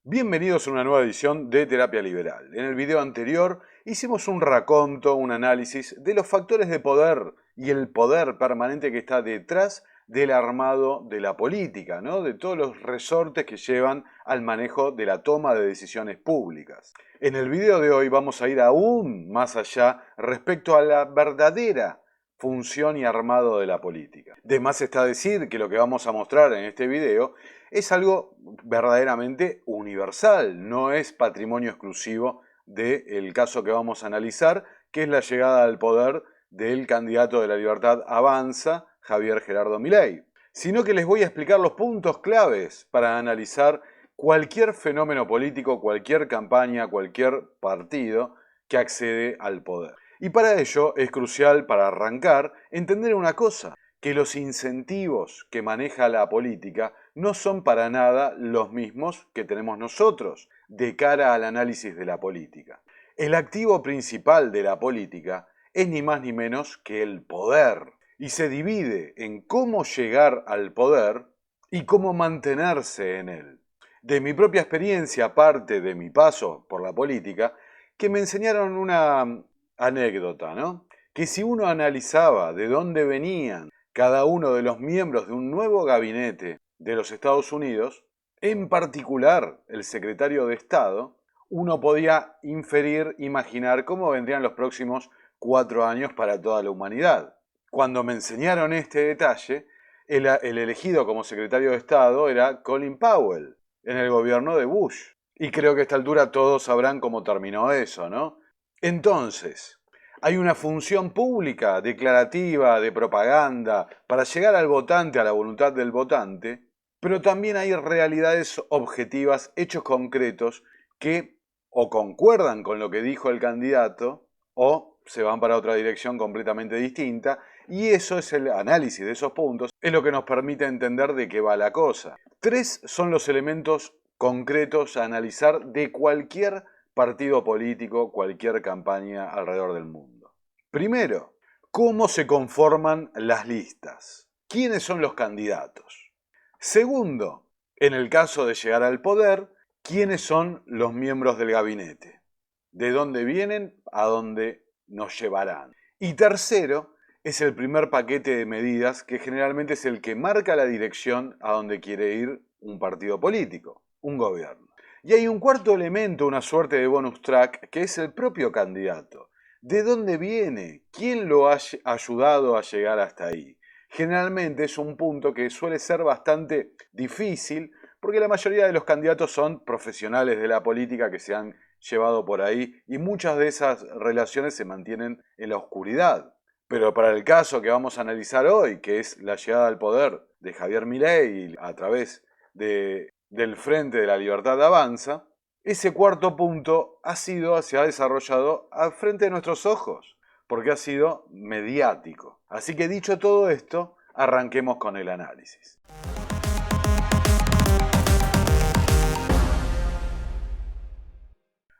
Bienvenidos a una nueva edición de Terapia Liberal. En el video anterior hicimos un raconto, un análisis de los factores de poder y el poder permanente que está detrás del armado de la política, ¿no? De todos los resortes que llevan al manejo de la toma de decisiones públicas. En el video de hoy vamos a ir aún más allá respecto a la verdadera función y armado de la política. De más está decir que lo que vamos a mostrar en este video es algo verdaderamente universal, no es patrimonio exclusivo del caso que vamos a analizar, que es la llegada al poder del candidato de la Libertad Avanza, Javier Gerardo Milei, sino que les voy a explicar los puntos claves para analizar cualquier fenómeno político, cualquier campaña, cualquier partido que accede al poder. Y para ello es crucial, para arrancar, entender una cosa, que los incentivos que maneja la política no son para nada los mismos que tenemos nosotros de cara al análisis de la política. El activo principal de la política es ni más ni menos que el poder, y se divide en cómo llegar al poder y cómo mantenerse en él. De mi propia experiencia, parte de mi paso por la política, que me enseñaron una anécdota, ¿no? Que si uno analizaba de dónde venían cada uno de los miembros de un nuevo gabinete de los Estados Unidos, en particular el secretario de Estado, uno podía inferir, imaginar cómo vendrían los próximos 4 años para toda la humanidad. Cuando me enseñaron este detalle, el elegido como secretario de Estado era Colin Powell, en el gobierno de Bush. Y creo que a esta altura todos sabrán cómo terminó eso, ¿no? Entonces, hay una función pública, declarativa, de propaganda, para llegar al votante, a la voluntad del votante, pero también hay realidades objetivas, hechos concretos, que o concuerdan con lo que dijo el candidato o se van para otra dirección completamente distinta, y eso es el análisis de esos puntos, es lo que nos permite entender de qué va la cosa. 3 son los elementos concretos a analizar de cualquier partido político, cualquier campaña alrededor del mundo. Primero, ¿cómo se conforman las listas? ¿Quiénes son los candidatos? Segundo, en el caso de llegar al poder, ¿quiénes son los miembros del gabinete? ¿De dónde vienen? ¿A dónde nos llevarán? Y tercero, es el primer paquete de medidas que generalmente es el que marca la dirección a donde quiere ir un partido político, un gobierno. Y hay un cuarto elemento, una suerte de bonus track, que es el propio candidato. ¿De dónde viene? ¿Quién lo ha ayudado a llegar hasta ahí? Generalmente es un punto que suele ser bastante difícil porque la mayoría de los candidatos son profesionales de la política que se han llevado por ahí y muchas de esas relaciones se mantienen en la oscuridad. Pero para el caso que vamos a analizar hoy, que es la llegada al poder de Javier Milei a través del Frente de la Libertad Avanza, ese cuarto punto se ha desarrollado al frente de nuestros ojos, porque ha sido mediático. Así que dicho todo esto, arranquemos con el análisis.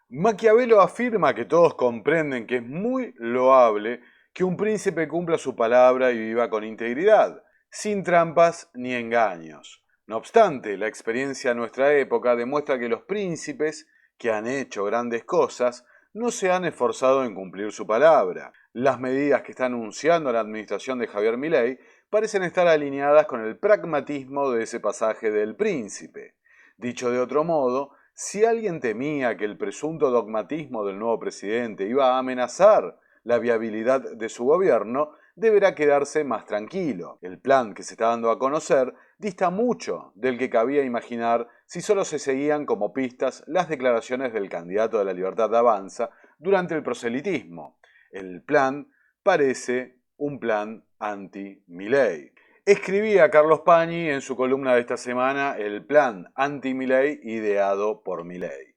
Maquiavelo afirma que todos comprenden que es muy loable que un príncipe cumpla su palabra y viva con integridad, sin trampas ni engaños. No obstante, la experiencia de nuestra época demuestra que los príncipes que han hecho grandes cosas no se han esforzado en cumplir su palabra. Las medidas que está anunciando la administración de Javier Milei parecen estar alineadas con el pragmatismo de ese pasaje del príncipe. Dicho de otro modo, si alguien temía que el presunto dogmatismo del nuevo presidente iba a amenazar la viabilidad de su gobierno, deberá quedarse más tranquilo. El plan que se está dando a conocer dista mucho del que cabía imaginar si solo se seguían como pistas las declaraciones del candidato de la Libertad Avanza durante el proselitismo. El plan parece un plan anti-Milei. Escribía Carlos Pañi en su columna de esta semana el plan anti-Milei ideado por Milei.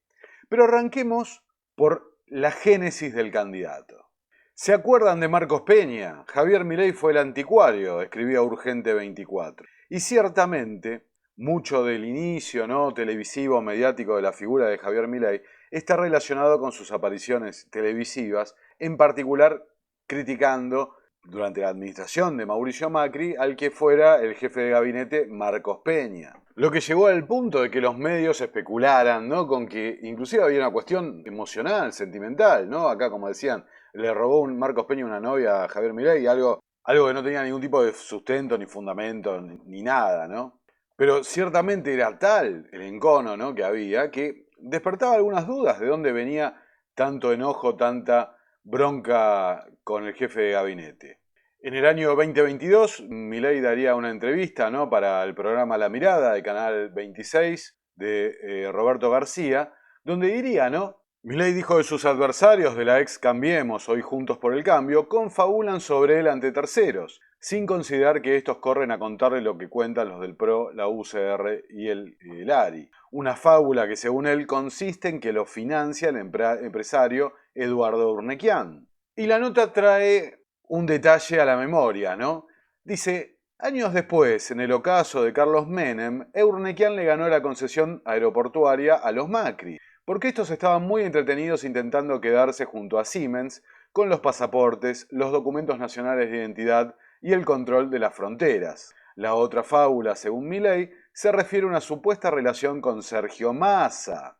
Pero arranquemos por la génesis del candidato. ¿Se acuerdan de Marcos Peña? Javier Milei fue el anticuario, escribía Urgente 24. Y ciertamente, mucho del inicio televisivo mediático de la figura de Javier Milei está relacionado con sus apariciones televisivas, en particular criticando durante la administración de Mauricio Macri al que fuera el jefe de gabinete Marcos Peña. Lo que llegó al punto de que los medios especularan, ¿no?, con que inclusive había una cuestión emocional, sentimental, ¿no? Acá, como decían, le robó Marcos Peña una novia a Javier Milei, algo que no tenía ningún tipo de sustento, ni fundamento, ni nada, ¿no? Pero ciertamente era tal el encono, ¿no?, que había, que despertaba algunas dudas de dónde venía tanto enojo, tanta bronca con el jefe de gabinete. En el año 2022, Milei daría una entrevista, ¿no?, para el programa La Mirada de Canal 26 de Roberto García, donde diría, ¿no? Milei dijo de sus adversarios de la ex Cambiemos, hoy Juntos por el Cambio, confabulan sobre él ante terceros, sin considerar que estos corren a contarle lo que cuentan los del PRO, la UCR y el ARI. Una fábula que, según él, consiste en que lo financia el empresario Eduardo Urnequian. Y la nota trae un detalle a la memoria, ¿no? Dice, años después, en el ocaso de Carlos Menem, Urnequian le ganó la concesión aeroportuaria a los Macri, porque estos estaban muy entretenidos intentando quedarse junto a Siemens con los pasaportes, los documentos nacionales de identidad y el control de las fronteras. La otra fábula, según Milei, se refiere a una supuesta relación con Sergio Massa.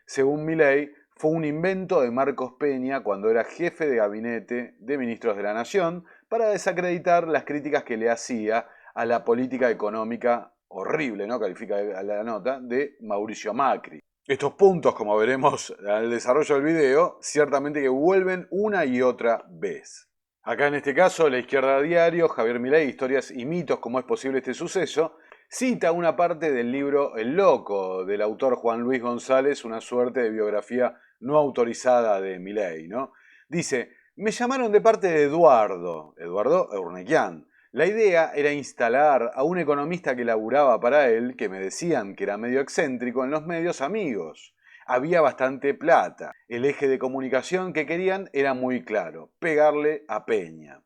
Según Milei, fue un invento de Marcos Peña cuando era jefe de gabinete de ministros de la Nación para desacreditar las críticas que le hacía a la política económica horrible, ¿no?, califica a la nota, de Mauricio Macri. Estos puntos, como veremos al desarrollo del video, ciertamente que vuelven una y otra vez. Acá en este caso, La Izquierda Diario, Javier Milei, Historias y mitos, cómo es posible este suceso, cita una parte del libro El Loco, del autor Juan Luis González, una suerte de biografía no autorizada de Milei, ¿no? Dice, me llamaron de parte de Eduardo Urnequian. La idea era instalar a un economista que laburaba para él, que me decían que era medio excéntrico, en los medios amigos. Había bastante plata. El eje de comunicación que querían era muy claro, pegarle a Peña.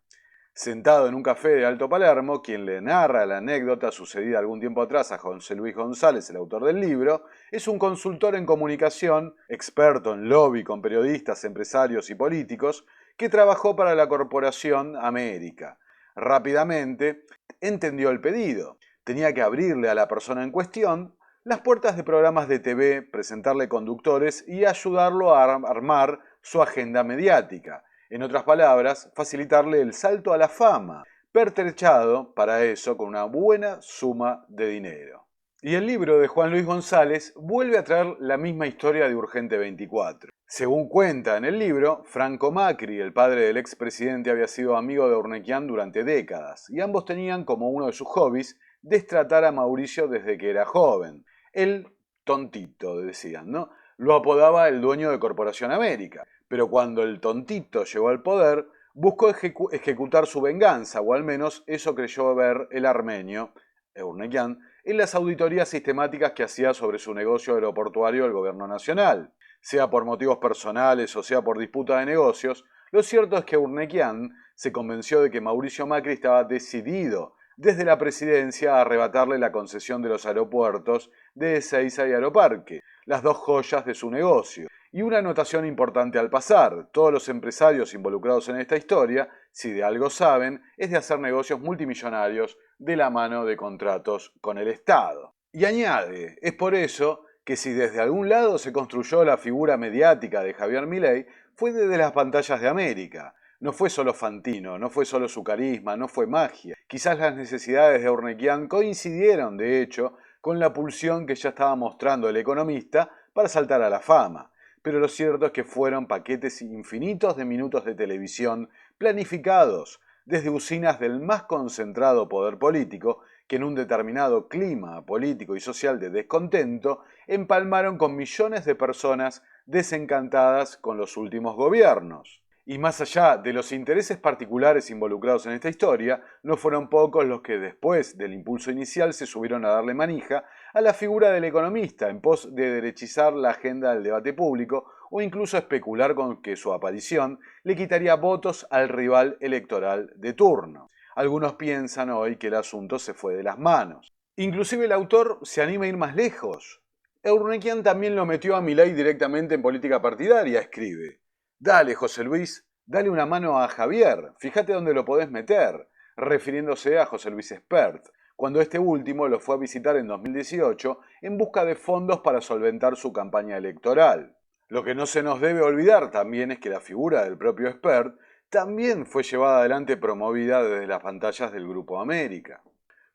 Sentado en un café de Alto Palermo, quien le narra la anécdota sucedida algún tiempo atrás a José Luis González, el autor del libro, es un consultor en comunicación, experto en lobby con periodistas, empresarios y políticos, que trabajó para la Corporación América. Rápidamente entendió el pedido. Tenía que abrirle a la persona en cuestión las puertas de programas de TV, presentarle conductores y ayudarlo a armar su agenda mediática. En otras palabras, facilitarle el salto a la fama, pertrechado para eso con una buena suma de dinero. Y el libro de Juan Luis González vuelve a traer la misma historia de Urgente 24. Según cuenta en el libro, Franco Macri, el padre del expresidente, había sido amigo de Urnequian durante décadas, y ambos tenían como uno de sus hobbies destratar a Mauricio desde que era joven. El tontito, decían, ¿no? Lo apodaba el dueño de Corporación América. Pero cuando el tontito llegó al poder, buscó ejecutar su venganza, o al menos eso creyó ver el armenio, Urnequian, en las auditorías sistemáticas que hacía sobre su negocio aeroportuario el gobierno nacional. Sea por motivos personales o sea por disputa de negocios, lo cierto es que Urnequian se convenció de que Mauricio Macri estaba decidido desde la presidencia a arrebatarle la concesión de los aeropuertos de Ezeiza y Aeroparque, las dos joyas de su negocio. Y una anotación importante al pasar, todos los empresarios involucrados en esta historia, si de algo saben, es de hacer negocios multimillonarios de la mano de contratos con el Estado. Y añade, es por eso que si desde algún lado se construyó la figura mediática de Javier Milei, fue desde las pantallas de América. No fue solo Fantino, no fue solo su carisma, no fue magia. Quizás las necesidades de Urnequian coincidieron, de hecho, con la pulsión que ya estaba mostrando el economista para saltar a la fama. Pero lo cierto es que fueron paquetes infinitos de minutos de televisión planificados desde usinas del más concentrado poder político que en un determinado clima político y social de descontento empalmaron con millones de personas desencantadas con los últimos gobiernos. Y más allá de los intereses particulares involucrados en esta historia, no fueron pocos los que después del impulso inicial se subieron a darle manija a la figura del economista en pos de derechizar la agenda del debate público o incluso especular con que su aparición le quitaría votos al rival electoral de turno. Algunos piensan hoy que el asunto se fue de las manos. Inclusive el autor se anima a ir más lejos. Urnequian también lo metió a Milei directamente en política partidaria, escribe. Dale, José Luis, dale una mano a Javier, fíjate dónde lo podés meter, refiriéndose a José Luis Espert, cuando este último lo fue a visitar en 2018 en busca de fondos para solventar su campaña electoral. Lo que no se nos debe olvidar también es que la figura del propio Espert también fue llevada adelante promovida desde las pantallas del Grupo América.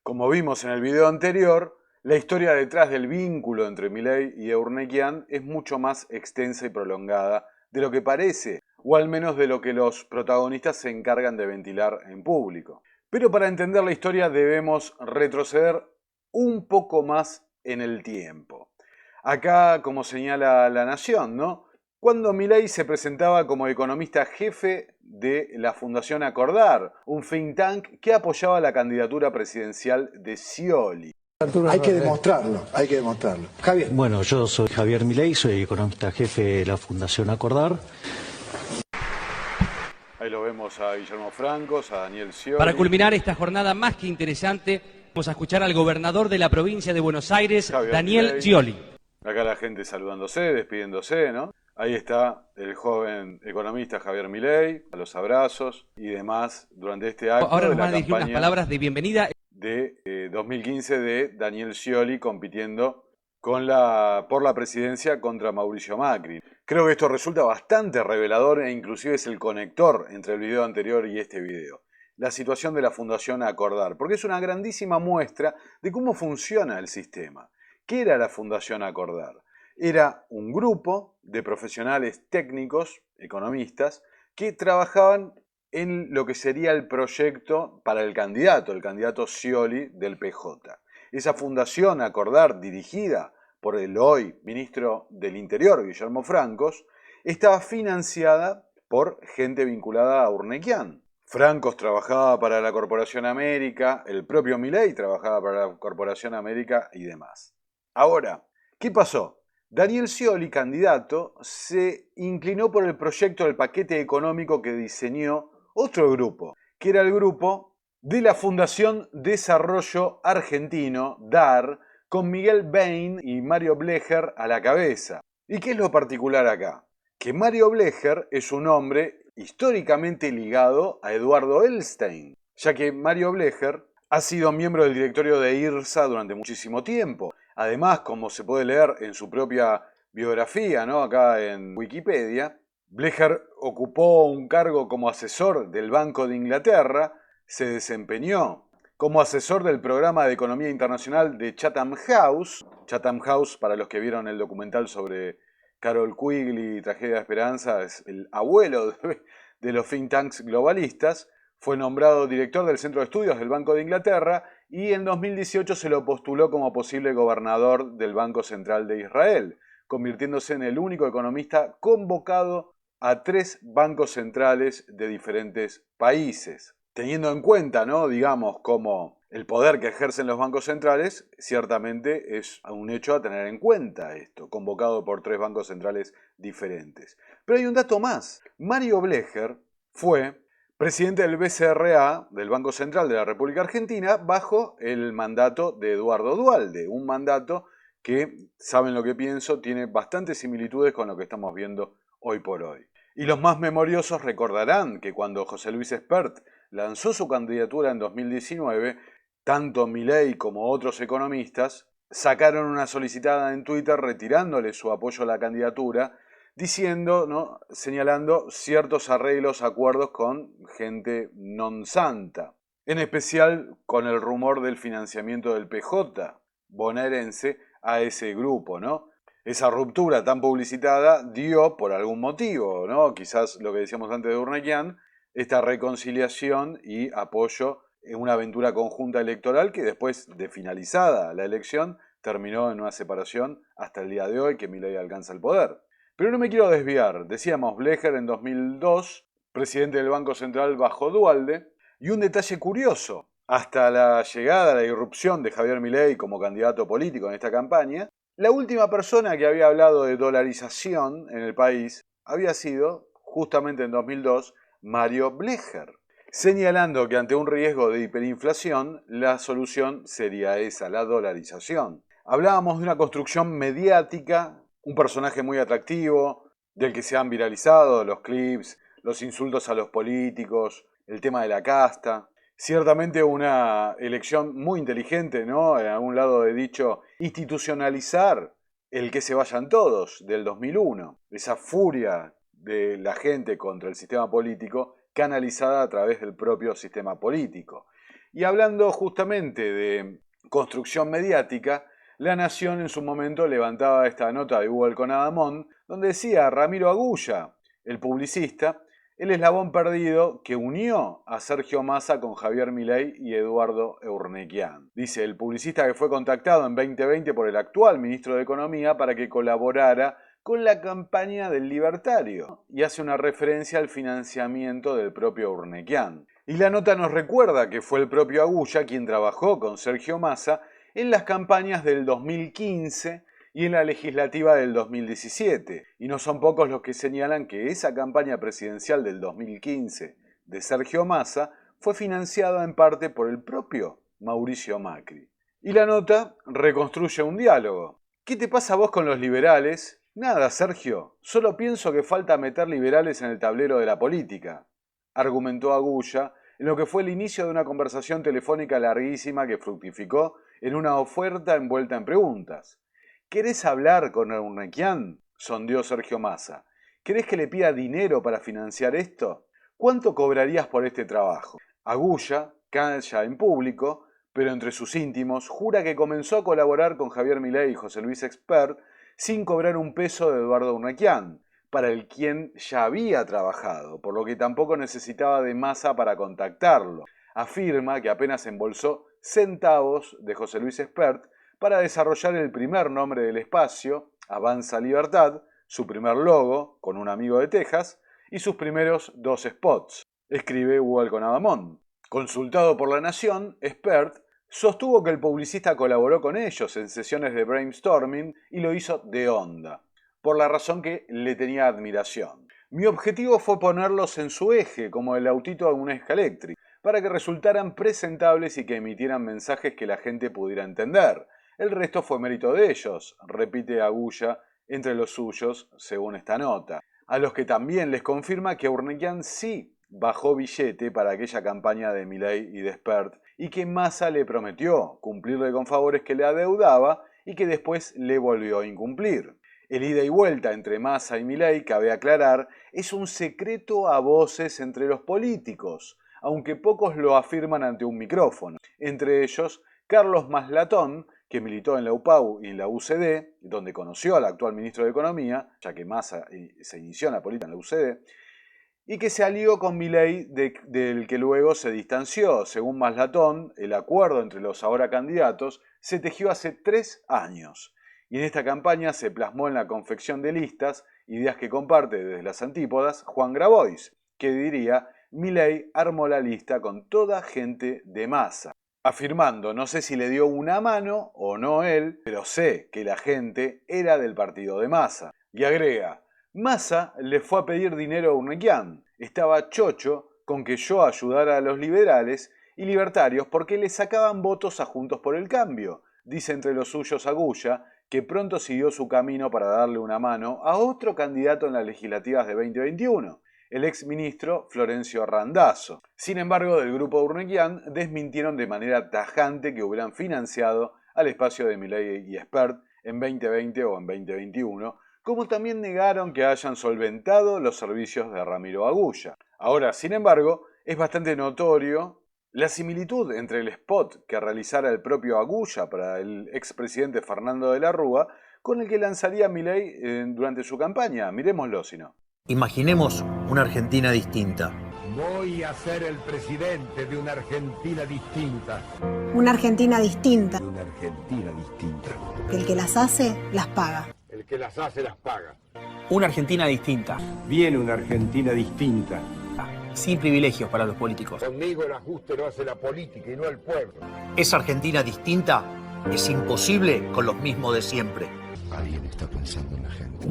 Como vimos en el video anterior, la historia detrás del vínculo entre Milei y Eurnequian es mucho más extensa y prolongada de lo que parece, o al menos de lo que los protagonistas se encargan de ventilar en público. Pero para entender la historia debemos retroceder un poco más en el tiempo. Acá, como señala La Nación, ¿no? Cuando Milei se presentaba como economista jefe de la Fundación Acordar, un think tank que apoyaba la candidatura presidencial de Scioli. Hay que demostrarlo, hay que demostrarlo. Javier. Bueno, yo soy Javier Milei, soy economista jefe de la Fundación Acordar. Ahí lo vemos a Guillermo Francos, a Daniel Scioli. Para culminar esta jornada más que interesante, vamos a escuchar al gobernador de la provincia de Buenos Aires, Javier Daniel Milei. Scioli. Acá la gente saludándose, despidiéndose, ¿no? Ahí está el joven economista Javier Milei, a los abrazos y demás durante este acto. Ahora nos de van a la dirigir unas campaña palabras de bienvenida. de 2015 de Daniel Scioli compitiendo por la presidencia contra Mauricio Macri. Creo que esto resulta bastante revelador e inclusive es el conector entre el video anterior y este video. La situación de la Fundación Acordar, porque es una grandísima muestra de cómo funciona el sistema. ¿Qué era la Fundación Acordar? Era un grupo de profesionales técnicos, economistas, que trabajaban en lo que sería el proyecto para el candidato Scioli del PJ. Esa Fundación Acordar, dirigida por el hoy ministro del Interior, Guillermo Francos, estaba financiada por gente vinculada a Eurnequian. Francos trabajaba para la Corporación América, el propio Milei trabajaba para la Corporación América y demás. Ahora, ¿qué pasó? Daniel Scioli, candidato, se inclinó por el proyecto del paquete económico que diseñó otro grupo, que era el grupo de la Fundación Desarrollo Argentino, DAR, con Miguel Bain y Mario Blecher a la cabeza. ¿Y qué es lo particular acá? Que Mario Blecher es un hombre históricamente ligado a Eduardo Elstein, ya que Mario Blecher ha sido miembro del directorio de IRSA durante muchísimo tiempo. Además, como se puede leer en su propia biografía, ¿no? Acá en Wikipedia, Blecher ocupó un cargo como asesor del Banco de Inglaterra, se desempeñó como asesor del programa de economía internacional de Chatham House. Chatham House, para los que vieron el documental sobre Carol Quigley y Tragedia de Esperanza, es el abuelo de los think tanks globalistas. Fue nombrado director del Centro de Estudios del Banco de Inglaterra y en 2018 se lo postuló como posible gobernador del Banco Central de Israel, convirtiéndose en el único economista convocado a 3 bancos centrales de diferentes países. Teniendo en cuenta, ¿no? digamos, como el poder que ejercen los bancos centrales, ciertamente es un hecho a tener en cuenta esto, convocado por 3 bancos centrales diferentes. Pero hay un dato más. Mario Blecher fue presidente del BCRA, del Banco Central de la República Argentina, bajo el mandato de Eduardo Duhalde, un mandato que, saben lo que pienso, tiene bastantes similitudes con lo que estamos viendo hoy por hoy. Y los más memoriosos recordarán que cuando José Luis Espert lanzó su candidatura en 2019, tanto Milei como otros economistas sacaron una solicitada en Twitter retirándole su apoyo a la candidatura, diciendo, ¿no? señalando ciertos arreglos, acuerdos con gente non santa, en especial con el rumor del financiamiento del PJ bonaerense a ese grupo, ¿no? Esa ruptura tan publicitada dio por algún motivo, ¿no? Quizás lo que decíamos antes de Eurnequian, esta reconciliación y apoyo en una aventura conjunta electoral que después de finalizada la elección terminó en una separación hasta el día de hoy que Milei alcanza el poder. Pero no me quiero desviar. Decíamos, Blecher en 2002, presidente del Banco Central bajo Duhalde, y un detalle curioso. Hasta la llegada, la irrupción de Javier Milei como candidato político en esta campaña, la última persona que había hablado de dolarización en el país había sido, justamente en 2002, Mario Blecher, señalando que ante un riesgo de hiperinflación, la solución sería esa, la dolarización. Hablábamos de una construcción mediática, un personaje muy atractivo, del que se han viralizado los clips, los insultos a los políticos, el tema de la casta. Ciertamente una elección muy inteligente, ¿no? En algún lado he dicho institucionalizar el que se vayan todos del 2001. Esa furia de la gente contra el sistema político canalizada a través del propio sistema político. Y hablando justamente de construcción mediática, La Nación en su momento levantaba esta nota de Hugo Conadamón, donde decía Ramiro Agulla, el publicista, el eslabón perdido que unió a Sergio Massa con Javier Milei y Eduardo Urnequian. Dice, el publicista que fue contactado en 2020 por el actual ministro de Economía para que colaborara con la campaña del libertario, y hace una referencia al financiamiento del propio Urnequian. Y la nota nos recuerda que fue el propio Agulla quien trabajó con Sergio Massa en las campañas del 2015 y en la legislativa del 2017. Y no son pocos los que señalan que esa campaña presidencial del 2015 de Sergio Massa fue financiada en parte por el propio Mauricio Macri. Y la nota reconstruye un diálogo. ¿Qué te pasa a vos con los liberales? Nada, Sergio. Solo pienso que falta meter liberales en el tablero de la política, argumentó Agulla en lo que fue el inicio de una conversación telefónica larguísima que fructificó en una oferta envuelta en preguntas. ¿Querés hablar con Urnequian?, sondeó Sergio Massa. ¿Querés que le pida dinero para financiar esto? ¿Cuánto cobrarías por este trabajo? Agulla, calla en público, pero entre sus íntimos, jura que comenzó a colaborar con Javier Milei y José Luis Expert sin cobrar un peso de Eduardo Urnequian, para el quien ya había trabajado, por lo que tampoco necesitaba de Massa para contactarlo. Afirma que apenas embolsó centavos de José Luis Expert para desarrollar el primer nombre del espacio, Avanza Libertad, su primer logo, con un amigo de Texas, y sus primeros 2 spots, escribe Hugo Conadamón. Consultado por La Nación, Expert sostuvo que el publicista colaboró con ellos en sesiones de brainstorming y lo hizo de onda, por la razón que le tenía admiración. Mi objetivo fue ponerlos en su eje, como el autito de un Escalectric, para que resultaran presentables y que emitieran mensajes que la gente pudiera entender. El resto fue mérito de ellos, repite Agulla entre los suyos, según esta nota. A los que también les confirma que Urnequian sí bajó billete para aquella campaña de Milei y de Expert, y que Massa le prometió cumplirle con favores que le adeudaba y que después le volvió a incumplir. El ida y vuelta entre Massa y Milei, cabe aclarar, es un secreto a voces entre los políticos, aunque pocos lo afirman ante un micrófono. Entre ellos, Carlos Maslatón, que militó en la UPAU y en la UCD, donde conoció al actual ministro de Economía, ya que Massa se inició en la política en la UCD, y que se alió con Milei, del que luego se distanció. Según Maslatón, el acuerdo entre los ahora candidatos se tejió hace 3 años. Y en esta campaña se plasmó en la confección de listas, ideas que comparte desde las antípodas Juan Grabois, que diría, Milei armó la lista con toda gente de Massa, afirmando, no sé si le dio una mano o no él, pero sé que la gente era del partido de Massa. Y agrega, Massa le fue a pedir dinero a Urnequian, estaba chocho con que yo ayudara a los liberales y libertarios porque le sacaban votos a Juntos por el Cambio, dice entre los suyos Agulla, que pronto siguió su camino para darle una mano a otro candidato en las legislativas de 2021, el exministro Florencio Randazzo. Sin embargo, del grupo Urnequian desmintieron de manera tajante que hubieran financiado al espacio de Milei y Expert en 2020 o en 2021, como también negaron que hayan solventado los servicios de Ramiro Agulla. Ahora, sin embargo, es bastante notorio la similitud entre el spot que realizara el propio Agulla para el expresidente Fernando de la Rúa con el que lanzaría Milei durante su campaña. Miremoslo, si no. Imaginemos una Argentina distinta. Voy a ser el presidente de una Argentina distinta. Una Argentina distinta. Una Argentina distinta. El que las hace, las paga. El que las hace, las paga. Una Argentina distinta. Viene una Argentina distinta. Sin privilegios para los políticos. Conmigo el ajuste lo hace la política y no el pueblo. Esa Argentina distinta es imposible con los mismos de siempre. Alguien está pensando en la gente.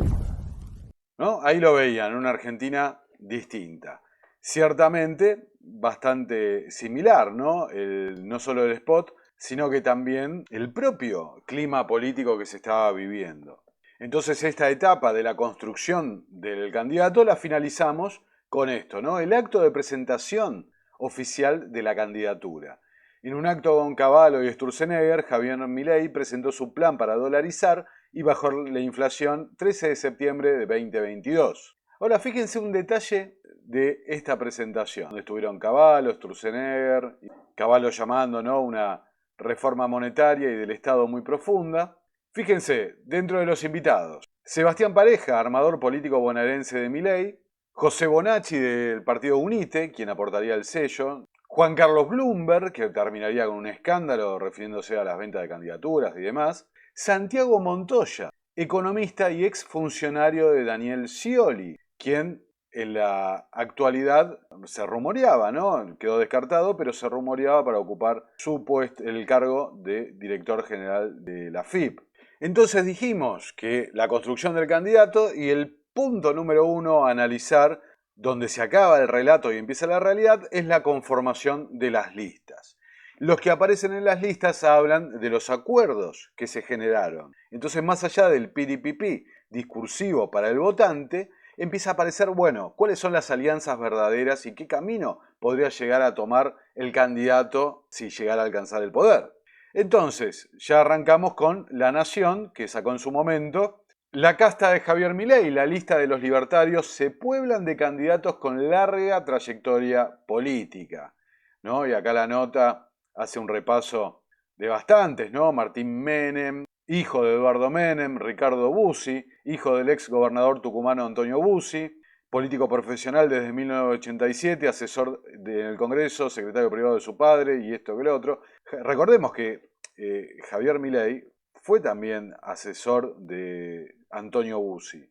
¿No? Ahí lo veían, una Argentina distinta. Ciertamente bastante similar, ¿no? No solo el spot, sino que también el propio clima político que se estaba viviendo. Entonces esta etapa de la construcción del candidato la finalizamos con esto, ¿no? El acto de presentación oficial de la candidatura. En un acto con Cavallo y Sturzenegger, Javier Milei presentó su plan para dolarizar y bajar la inflación 13 de septiembre de 2022. Ahora, fíjense un detalle de esta presentación, donde estuvieron Cavallo, Sturzenegger, Cavallo llamando, ¿no?, una reforma monetaria y del Estado muy profunda. Fíjense, dentro de los invitados, Sebastián Pareja, armador político bonaerense de Milei, José Bonacci del partido UNITE, quien aportaría el sello, Juan Carlos Bloomberg, que terminaría con un escándalo refiriéndose a las ventas de candidaturas y demás, Santiago Montoya, economista y exfuncionario de Daniel Scioli, quien en la actualidad se rumoreaba, ¿no? Quedó descartado, pero se rumoreaba para ocupar su puesto, el cargo de director general de la AFIP. Entonces dijimos que la construcción del candidato y el punto número 1 a analizar, donde se acaba el relato y empieza la realidad, es la conformación de las listas. Los que aparecen en las listas hablan de los acuerdos que se generaron. Entonces, más allá del piripipi discursivo para el votante, empieza a aparecer, bueno, cuáles son las alianzas verdaderas y qué camino podría llegar a tomar el candidato si llegara a alcanzar el poder. Entonces, ya arrancamos con La Nación, que sacó en su momento: la casta de Javier Milei, la lista de los libertarios, se pueblan de candidatos con larga trayectoria política, ¿no? Y acá la nota hace un repaso de bastantes, ¿no? Martín Menem, hijo de Eduardo Menem, Ricardo Bussi, hijo del ex gobernador tucumano Antonio Bussi, político profesional desde 1987, asesor del Congreso, secretario privado de su padre y esto que lo otro. Recordemos que Javier Milei fue también asesor de Antonio Bussi,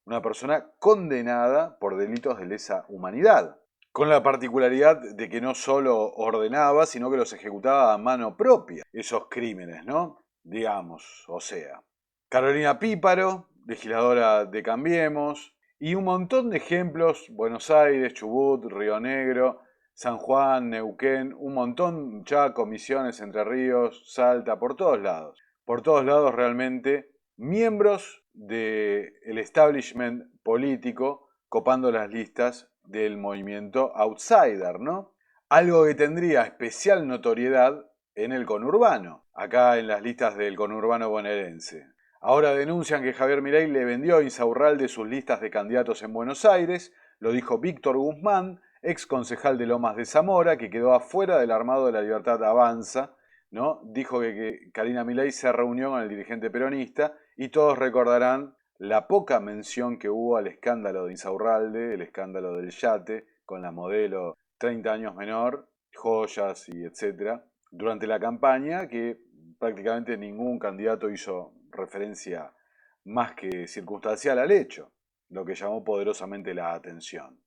una persona condenada por delitos de lesa humanidad, con la particularidad de que no solo ordenaba, sino que los ejecutaba a mano propia, esos crímenes, ¿no? Digamos, o sea. Carolina Píparo, legisladora de Cambiemos, y un montón de ejemplos: Buenos Aires, Chubut, Río Negro, San Juan, Neuquén, un montón, Chaco, Misiones, Entre Ríos, Salta, por todos lados. Por todos lados realmente miembros del establishment político copando las listas del movimiento outsider, ¿no? Algo que tendría especial notoriedad en el conurbano, acá en las listas del conurbano bonaerense. Ahora denuncian que Javier Milei le vendió a Insaurralde sus listas de candidatos en Buenos Aires. Lo dijo Víctor Guzmán, ex concejal de Lomas de Zamora, que quedó afuera del armado de La Libertad Avanza, ¿no? Dijo que Karina Milei se reunió con el dirigente peronista y todos recordarán la poca mención que hubo al escándalo de Insaurralde, el escándalo del yate, con la modelo 30 años menor, joyas y etcétera, durante la campaña, que prácticamente ningún candidato hizo referencia más que circunstancial al hecho, lo que llamó poderosamente la atención.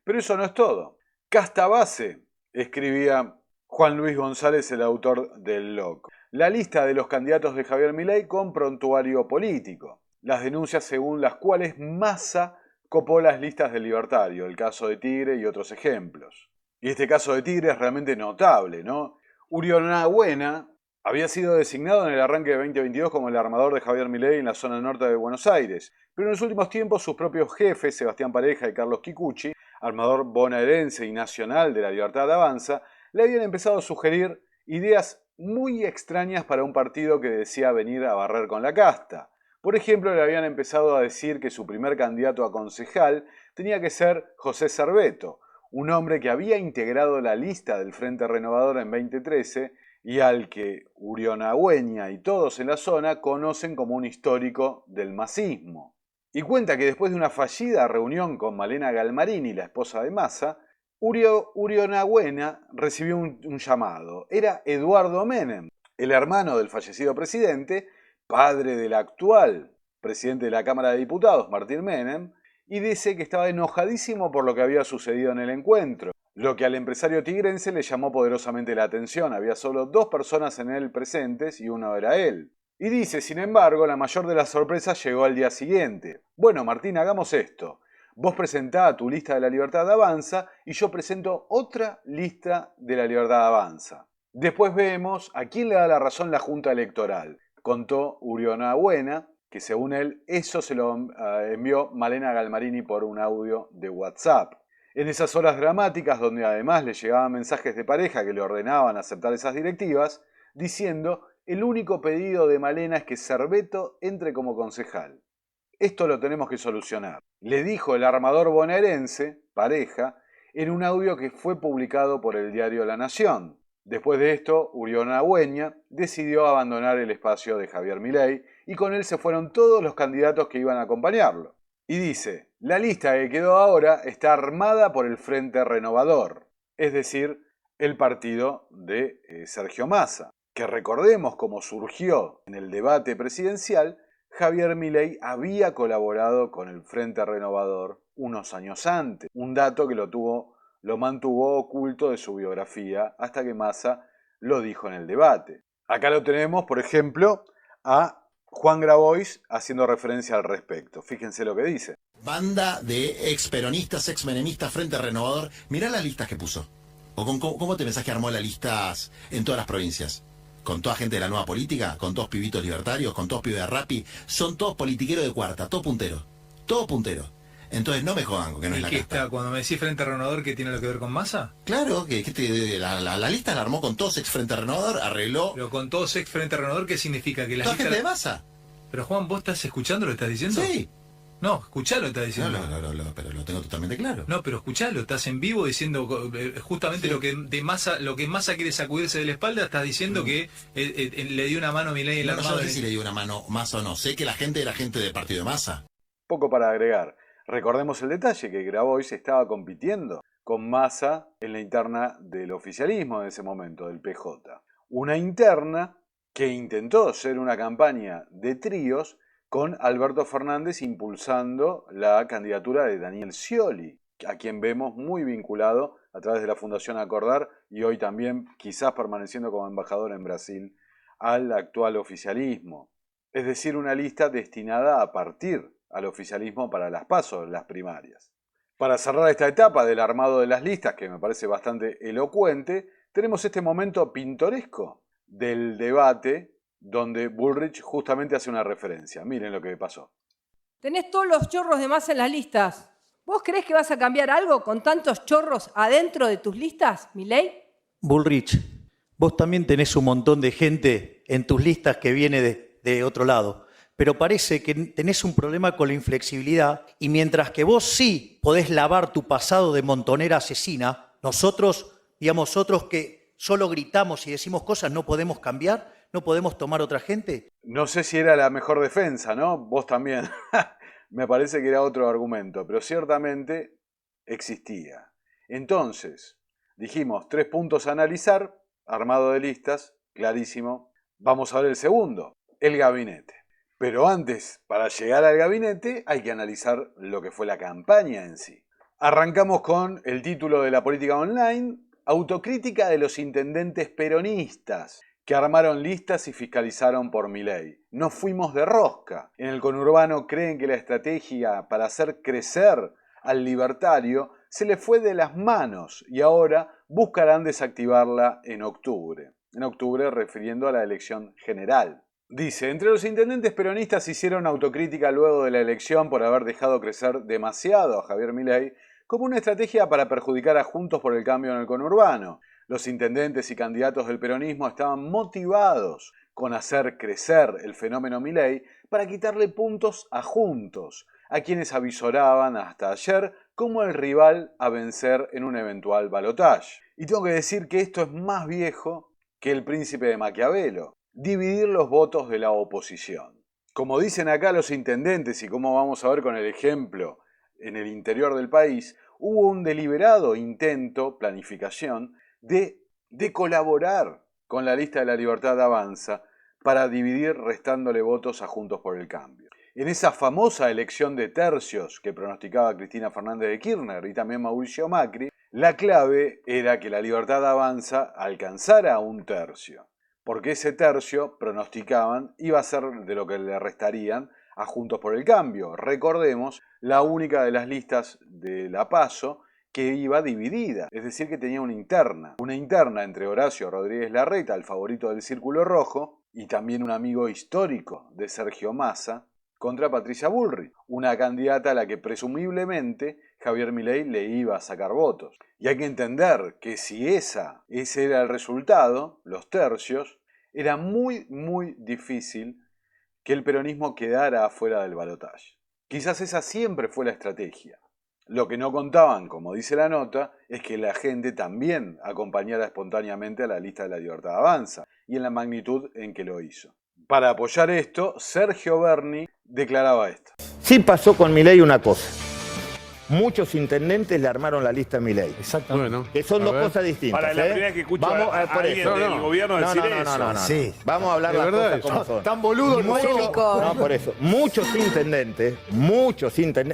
Pero eso no es todo. Casta base, escribía Juan Luis González, el autor del Loco. La lista de los candidatos de Javier Milei con prontuario político. Las denuncias según las cuales Massa copó las listas del libertario, el caso de Tigre y otros ejemplos. Y este caso de Tigre es realmente notable, ¿no? Urionabuena había sido designado en el arranque de 2022 como el armador de Javier Milei en la zona norte de Buenos Aires, pero en los últimos tiempos sus propios jefes, Sebastián Pareja y Carlos Kikuchi, armador bonaerense y nacional de La Libertad Avanza, le habían empezado a sugerir ideas muy extrañas para un partido que decía venir a barrer con la casta. Por ejemplo, le habían empezado a decir que su primer candidato a concejal tenía que ser José Cerveto, un hombre que había integrado la lista del Frente Renovador en 2013 y al que Urionagüeña y todos en la zona conocen como un histórico del masismo. Y cuenta que después de una fallida reunión con Malena Galmarini, la esposa de Massa, Urionagüena recibió un llamado. Era Eduardo Menem, el hermano del fallecido presidente, padre del actual presidente de la Cámara de Diputados, Martín Menem, y dice que estaba enojadísimo por lo que había sucedido en el encuentro, lo que al empresario tigrense le llamó poderosamente la atención. Había solo 2 personas en él presentes y uno era él. Y dice, sin embargo, la mayor de las sorpresas llegó al día siguiente. Bueno, Martín, hagamos esto. Vos presentá tu lista de La Libertad Avanza y yo presento otra lista de La Libertad Avanza. Después vemos a quién le da la razón la Junta Electoral. Contó Urionagüena que según él eso se lo envió Malena Galmarini por un audio de WhatsApp. En esas horas dramáticas, donde además le llegaban mensajes de pareja que le ordenaban aceptar esas directivas, diciendo: el único pedido de Malena es que Cerveto entre como concejal. Esto lo tenemos que solucionar, le dijo el armador bonaerense, pareja, en un audio que fue publicado por el diario La Nación. Después de esto, Urión Agüeña decidió abandonar el espacio de Javier Milei y con él se fueron todos los candidatos que iban a acompañarlo. Y dice: la lista que quedó ahora está armada por el Frente Renovador, es decir, el partido de Sergio Massa, que recordemos cómo surgió en el debate presidencial. Javier Milei había colaborado con el Frente Renovador unos años antes, un dato que lo mantuvo oculto de su biografía hasta que Massa lo dijo en el debate. Acá lo tenemos, por ejemplo, a Juan Grabois haciendo referencia al respecto. Fíjense lo que dice. Banda de ex-peronistas, ex-menemistas, Frente Renovador. Mirá las listas que puso. ¿O cómo te pensás que armó las listas en todas las provincias? ¿Con toda gente de la nueva política? ¿Con todos pibitos libertarios? ¿Con todos pibes de Rappi? Son todos politiqueros de cuarta, todos punteros. Todos punteros. Entonces no me jodan que no es la casta. Cuando me decís Frente Renovador, ¿qué tiene lo que ver con Massa? Claro, la lista la armó con todos ex Frente Renovador, arregló... Pero con todos ex Frente Renovador, ¿qué significa? Que la toda gente de Massa. Pero Juan, ¿vos estás escuchando lo que estás diciendo? Sí. No, escuchalo, estás diciendo. No, pero lo tengo totalmente claro. No, pero escuchalo, estás en vivo diciendo justamente sí. lo que Massa quiere sacudirse de la espalda, estás diciendo que le dio una mano a Milei en el armado. No sé si le dio una mano Massa o no, sé que la gente era gente del partido de Massa. Poco para agregar. Recordemos el detalle que Grabois estaba compitiendo con Massa en la interna del oficialismo en ese momento, del PJ. Una interna que intentó ser una campaña de tríos con Alberto Fernández impulsando la candidatura de Daniel Scioli, a quien vemos muy vinculado a través de la Fundación Acordar y hoy también quizás permaneciendo como embajador en Brasil al actual oficialismo. Es decir, una lista destinada a partir al oficialismo para las PASO, las primarias. Para cerrar esta etapa del armado de las listas, que me parece bastante elocuente, tenemos este momento pintoresco del debate donde Bullrich justamente hace una referencia. Miren lo que pasó. Tenés todos los chorros de Massa en las listas. ¿Vos creés que vas a cambiar algo con tantos chorros adentro de tus listas, Milei? Bullrich, vos también tenés un montón de gente en tus listas que viene de otro lado, pero parece que tenés un problema con la inflexibilidad y mientras que vos sí podés lavar tu pasado de montonera asesina, nosotros, digamos, otros que solo gritamos y decimos cosas, no podemos cambiar, no podemos tomar otra gente. No sé si era la mejor defensa, ¿no? Vos también. Me parece que era otro argumento, pero ciertamente existía. Entonces, dijimos 3 puntos a analizar, armado de listas, clarísimo. Vamos a ver el segundo, el gabinete. Pero antes, para llegar al gabinete, hay que analizar lo que fue la campaña en sí. Arrancamos con el título de la política online, autocrítica de los intendentes peronistas, que armaron listas y fiscalizaron por Milei. No fuimos de rosca. En el conurbano creen que la estrategia para hacer crecer al libertario se le fue de las manos y ahora buscarán desactivarla en octubre. En octubre refiriendo a la elección general. Dice, entre los intendentes peronistas hicieron autocrítica luego de la elección por haber dejado crecer demasiado a Javier Milei como una estrategia para perjudicar a Juntos por el Cambio en el conurbano. Los intendentes y candidatos del peronismo estaban motivados con hacer crecer el fenómeno Milei para quitarle puntos a Juntos, a quienes avisoraban hasta ayer como el rival a vencer en un eventual balotaje. Y tengo que decir que esto es más viejo que el Príncipe de Maquiavelo. Dividir los votos de la oposición. Como dicen acá los intendentes y como vamos a ver con el ejemplo en el interior del país, hubo un deliberado intento, planificación, de colaborar con la lista de la Libertad Avanza para dividir restándole votos a Juntos por el Cambio. En esa famosa elección de tercios que pronosticaba Cristina Fernández de Kirchner y también Mauricio Macri, la clave era que la Libertad Avanza alcanzara un tercio. Porque ese tercio, pronosticaban, iba a ser de lo que le restarían a Juntos por el Cambio. Recordemos, la única de las listas de la PASO que iba dividida, es decir, que tenía una interna entre Horacio Rodríguez Larreta, el favorito del Círculo Rojo, y también un amigo histórico de Sergio Massa, contra Patricia Bullrich, una candidata a la que presumiblemente Javier Milei le iba a sacar votos. Y hay que entender que si ese era el resultado, los tercios, era muy, muy difícil que el peronismo quedara afuera del balotaje. Quizás esa siempre fue la estrategia. Lo que no contaban, como dice la nota, es que la gente también acompañara espontáneamente a la lista de la Libertad Avanza, y en la magnitud en que lo hizo. Para apoyar esto, Sergio Berni declaraba esto. Sí pasó con Milei una cosa. Muchos intendentes le armaron la lista a Milei. Exacto. Bueno, que son dos cosas distintas. Para la primera que escucho Vamos a alguien del gobierno decir eso. No. Sí. Vamos a hablar las cosas como son. Tan boludo No, por eso. Muchos intendentes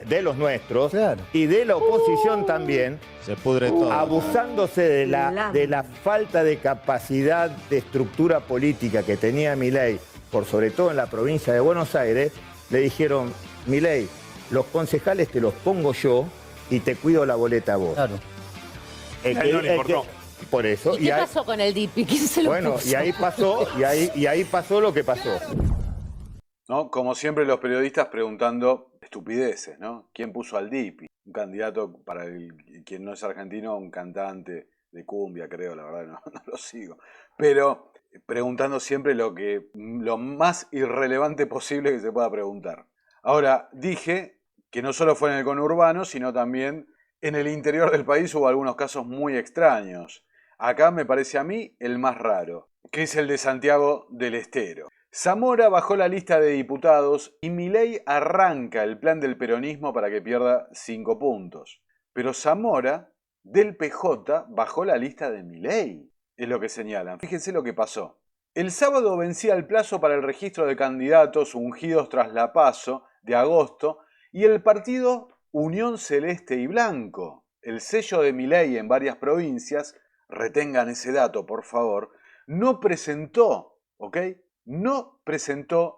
de los nuestros, claro, y de la oposición también, se pudre todo, abusándose de la falta de capacidad de estructura política que tenía Milei, por sobre todo en la provincia de Buenos Aires, le dijeron: Milei, los concejales te los pongo yo y te cuido la boleta a vos. Claro. No le importó. Por eso. ¿Y qué pasó con el DIPI? ¿Quién se lo puso? Y ahí pasó, y ahí pasó lo que pasó. ¿No? Como siempre los periodistas preguntando estupideces, ¿no? ¿Quién puso al DIPI? Un candidato, para quien no es argentino, un cantante de cumbia, creo, la verdad no lo sigo. Pero preguntando siempre lo más irrelevante posible que se pueda preguntar. Ahora, dije que no solo fue en el conurbano, sino también en el interior del país hubo algunos casos muy extraños. Acá me parece a mí el más raro, que es el de Santiago del Estero. Zamora bajó la lista de diputados y Milei arranca el plan del peronismo para que pierda 5 puntos. Pero Zamora, del PJ, bajó la lista de Milei, es lo que señalan. Fíjense lo que pasó. El sábado vencía el plazo para el registro de candidatos ungidos tras la PASO de agosto y el partido Unión Celeste y Blanco, el sello de Milei en varias provincias, retengan ese dato por favor, no presentó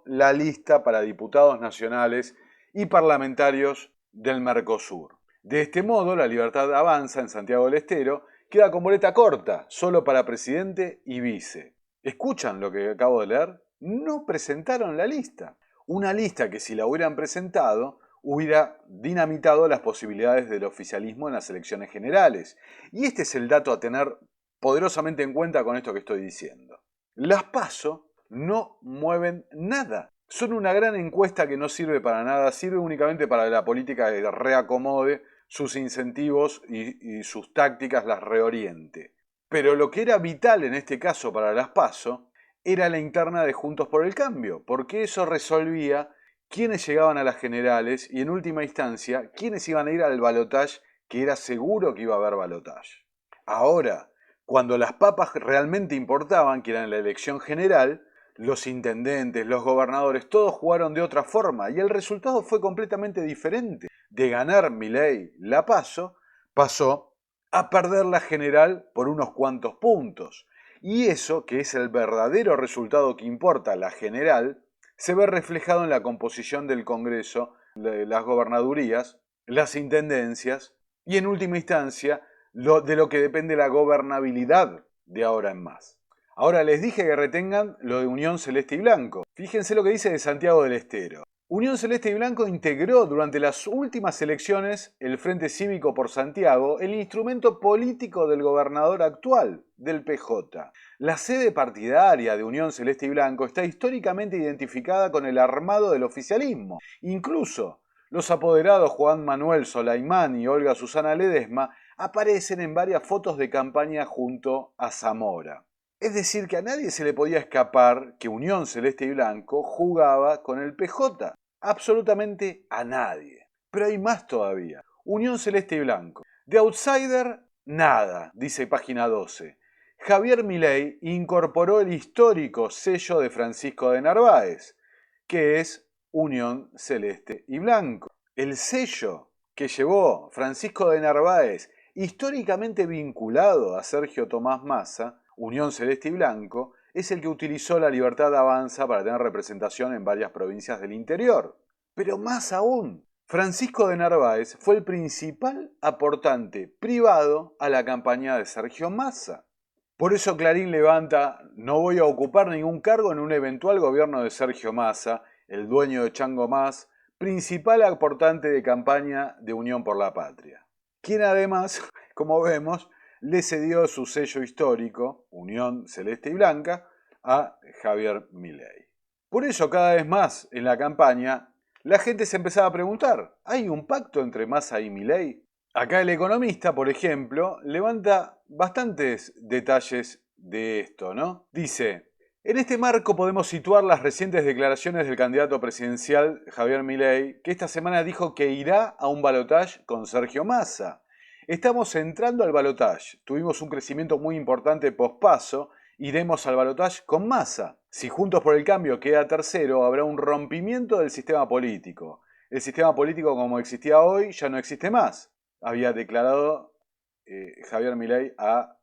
la lista para diputados nacionales y parlamentarios del Mercosur. De este modo, la Libertad Avanza en Santiago del Estero queda con boleta corta, solo para presidente y vice. ¿Escuchan lo que acabo de leer? No presentaron la lista. Una lista que si la hubieran presentado hubiera dinamitado las posibilidades del oficialismo en las elecciones generales. Y este es el dato a tener poderosamente en cuenta con esto que estoy diciendo. Las PASO no mueven nada. Son una gran encuesta que no sirve para nada, sirve únicamente para la política que reacomode sus incentivos y sus tácticas las reoriente. Pero lo que era vital en este caso para las PASO era la interna de Juntos por el Cambio, porque eso resolvía quiénes llegaban a las generales y en última instancia quiénes iban a ir al balotaje, que era seguro que iba a haber balotaje. Ahora, cuando las papas realmente importaban, que eran la elección general, los intendentes, los gobernadores, todos jugaron de otra forma y el resultado fue completamente diferente. De ganar Milei la PASO, pasó a perder la general por unos cuantos puntos. Y eso, que es el verdadero resultado que importa, la general, se ve reflejado en la composición del Congreso, las gobernadurías, las intendencias y en última instancia de lo que depende la gobernabilidad de ahora en más. Ahora les dije que retengan lo de Unión Celeste y Blanco. Fíjense lo que dice de Santiago del Estero. Unión Celeste y Blanco integró durante las últimas elecciones el Frente Cívico por Santiago, el instrumento político del gobernador actual, del PJ. La sede partidaria de Unión Celeste y Blanco está históricamente identificada con el armado del oficialismo. Incluso los apoderados Juan Manuel Solaimán y Olga Susana Ledesma aparecen en varias fotos de campaña junto a Zamora. Es decir, que a nadie se le podía escapar que Unión Celeste y Blanco jugaba con el PJ. Absolutamente a nadie. Pero hay más todavía. Unión Celeste y Blanco. De outsider, nada, dice página 12. Javier Milei incorporó el histórico sello de Francisco de Narváez, que es Unión Celeste y Blanco. El sello que llevó Francisco de Narváez, históricamente vinculado a Sergio Tomás Massa, Unión Celeste y Blanco, es el que utilizó la Libertad Avanza para tener representación en varias provincias del interior. Pero más aún, Francisco de Narváez fue el principal aportante privado a la campaña de Sergio Massa. Por eso Clarín levanta: no voy a ocupar ningún cargo en un eventual gobierno de Sergio Massa, el dueño de Chango Más, principal aportante de campaña de Unión por la Patria. quien además, como vemos, le cedió su sello histórico, Unión Celeste y Blanca, a Javier Milei. Por eso, cada vez más en la campaña, la gente se empezaba a preguntar, ¿hay un pacto entre Massa y Milei? Acá El Economista, por ejemplo, levanta bastantes detalles de esto, ¿no? Dice, en este marco podemos situar las recientes declaraciones del candidato presidencial Javier Milei, que esta semana dijo que irá a un balotaje con Sergio Massa. Estamos entrando al balotaje, tuvimos un crecimiento muy importante post-paso, iremos al balotaje con Massa. Si Juntos por el Cambio queda tercero, habrá un rompimiento del sistema político. El sistema político como existía hoy ya no existe más, había declarado Javier Milei a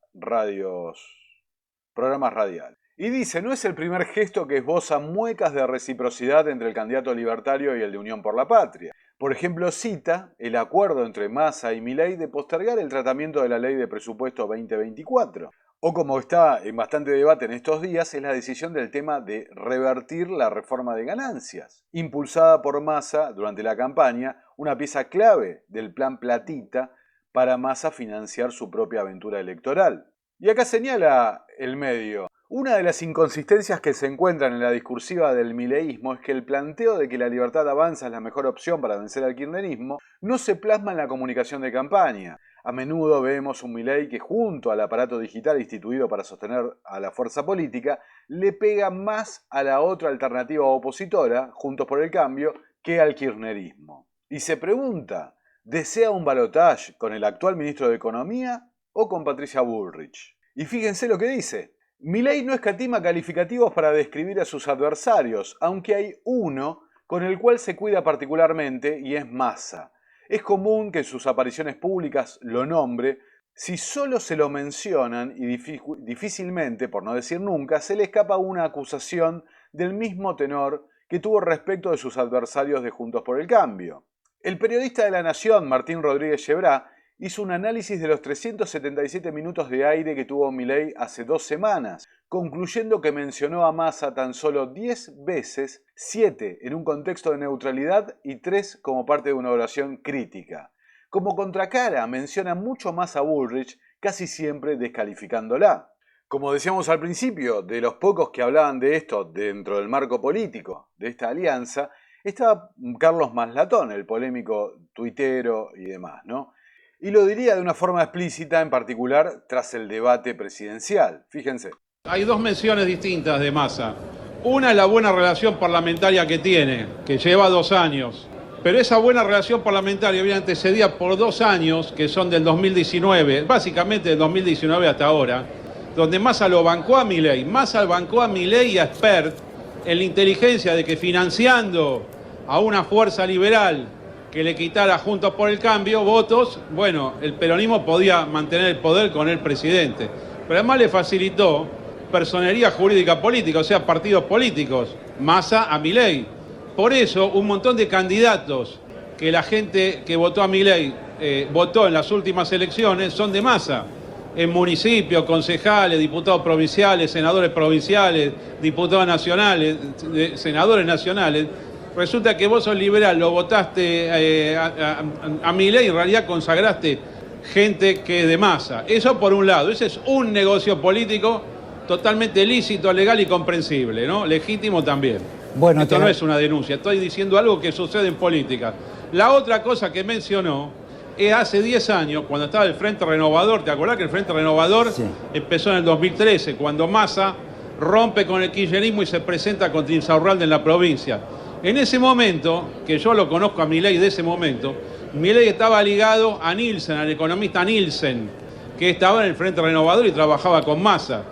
programas radiales. Y dice, no es el primer gesto que esboza muecas de reciprocidad entre el candidato libertario y el de Unión por la Patria. Por ejemplo, cita el acuerdo entre Massa y Milei de postergar el tratamiento de la ley de presupuesto 2024. O como está en bastante debate en estos días, es la decisión del tema de revertir la reforma de ganancias, impulsada por Massa durante la campaña, una pieza clave del plan Platita para Massa financiar su propia aventura electoral. Y acá señala el medio, una de las inconsistencias que se encuentran en la discursiva del mileísmo es que el planteo de que la libertad avanza es la mejor opción para vencer al kirchnerismo no se plasma en la comunicación de campaña. A menudo vemos un Milei que junto al aparato digital instituido para sostener a la fuerza política le pega más a la otra alternativa opositora, Juntos por el Cambio, que al kirchnerismo. Y se pregunta, ¿desea un balotaje con el actual ministro de Economía o con Patricia Bullrich? Y fíjense lo que dice. Milei no escatima calificativos para describir a sus adversarios, aunque hay uno con el cual se cuida particularmente y es Massa. Es común que en sus apariciones públicas lo nombre, si solo se lo mencionan y difícilmente, por no decir nunca, se le escapa una acusación del mismo tenor que tuvo respecto de sus adversarios de Juntos por el Cambio. El periodista de La Nación, Martín Rodríguez Llebrá, hizo un análisis de los 377 minutos de aire que tuvo Milei hace 2 semanas, concluyendo que mencionó a Massa tan solo 10 veces, 7 en un contexto de neutralidad y 3 como parte de una oración crítica. Como contracara, menciona mucho más a Bullrich, casi siempre descalificándola. Como decíamos al principio, de los pocos que hablaban de esto dentro del marco político de esta alianza, estaba Carlos Maslatón, el polémico tuitero y demás, ¿no? Y lo diría de una forma explícita, en particular tras el debate presidencial. Fíjense. Hay 2 menciones distintas de Massa. Una es la buena relación parlamentaria que tiene, que lleva 2 años. Pero esa buena relación parlamentaria viene antecedida por 2 años, que son del 2019, básicamente del 2019 hasta ahora, donde Massa lo bancó a Milei. Massa bancó a Milei y a Spert en la inteligencia de que financiando a una fuerza liberal que le quitara Juntos por el Cambio votos, bueno, el peronismo podía mantener el poder con el presidente. Pero además le facilitó personería jurídica política, o sea, partidos políticos, Massa a Milei. Por eso, un montón de candidatos que la gente que votó a Milei votó en las últimas elecciones son de Massa. En municipios, concejales, diputados provinciales, senadores provinciales, diputados nacionales, senadores nacionales. Resulta que vos sos liberal, lo votaste a Milei y en realidad consagraste gente que es de Massa. Eso por un lado, ese es un negocio político totalmente lícito, legal y comprensible, ¿no? Legítimo también. Bueno, esto no es una denuncia, estoy diciendo algo que sucede en política. La otra cosa que mencionó es hace 10 años, cuando estaba el Frente Renovador, ¿te acordás que el Frente Renovador empezó en el 2013, cuando Massa rompe con el kirchnerismo y se presenta contra Insaurralde en la provincia? En ese momento, que yo lo conozco a Milei de ese momento, Milei estaba ligado a Nielsen, al economista Nielsen, que estaba en el Frente Renovador y trabajaba con Massa.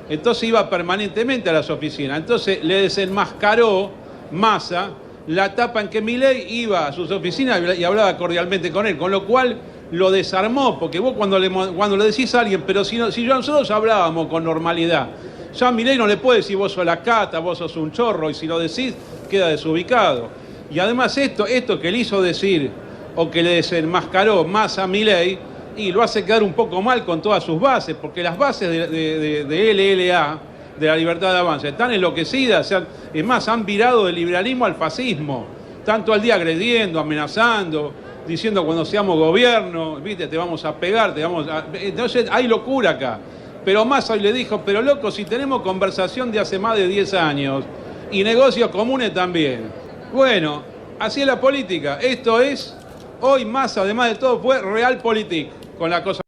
Entonces iba permanentemente a las oficinas. Entonces le desenmascaró Massa la etapa en que Milei iba a sus oficinas y hablaba cordialmente con él, con lo cual lo desarmó, porque vos cuando le decís a alguien, pero si nosotros hablábamos con normalidad, ya a Milei no le puede decir vos sos la cata, vos sos un chorro, y si lo decís queda desubicado. Y además esto que le hizo decir, o que le desenmascaró Massa a Milei, y lo hace quedar un poco mal con todas sus bases, porque las bases de LLA, de la Libertad de Avanza, están enloquecidas, o sea, es más, han virado del liberalismo al fascismo, tanto al día agrediendo, amenazando, diciendo cuando seamos gobierno, viste, te vamos a pegar, te vamos a... Entonces hay locura acá. Pero Massa hoy le dijo, pero loco, si tenemos conversación de hace más de 10 años y negocios comunes también. Bueno, así es la política. Esto es, hoy Massa, además de todo, fue Realpolitik con la cosa.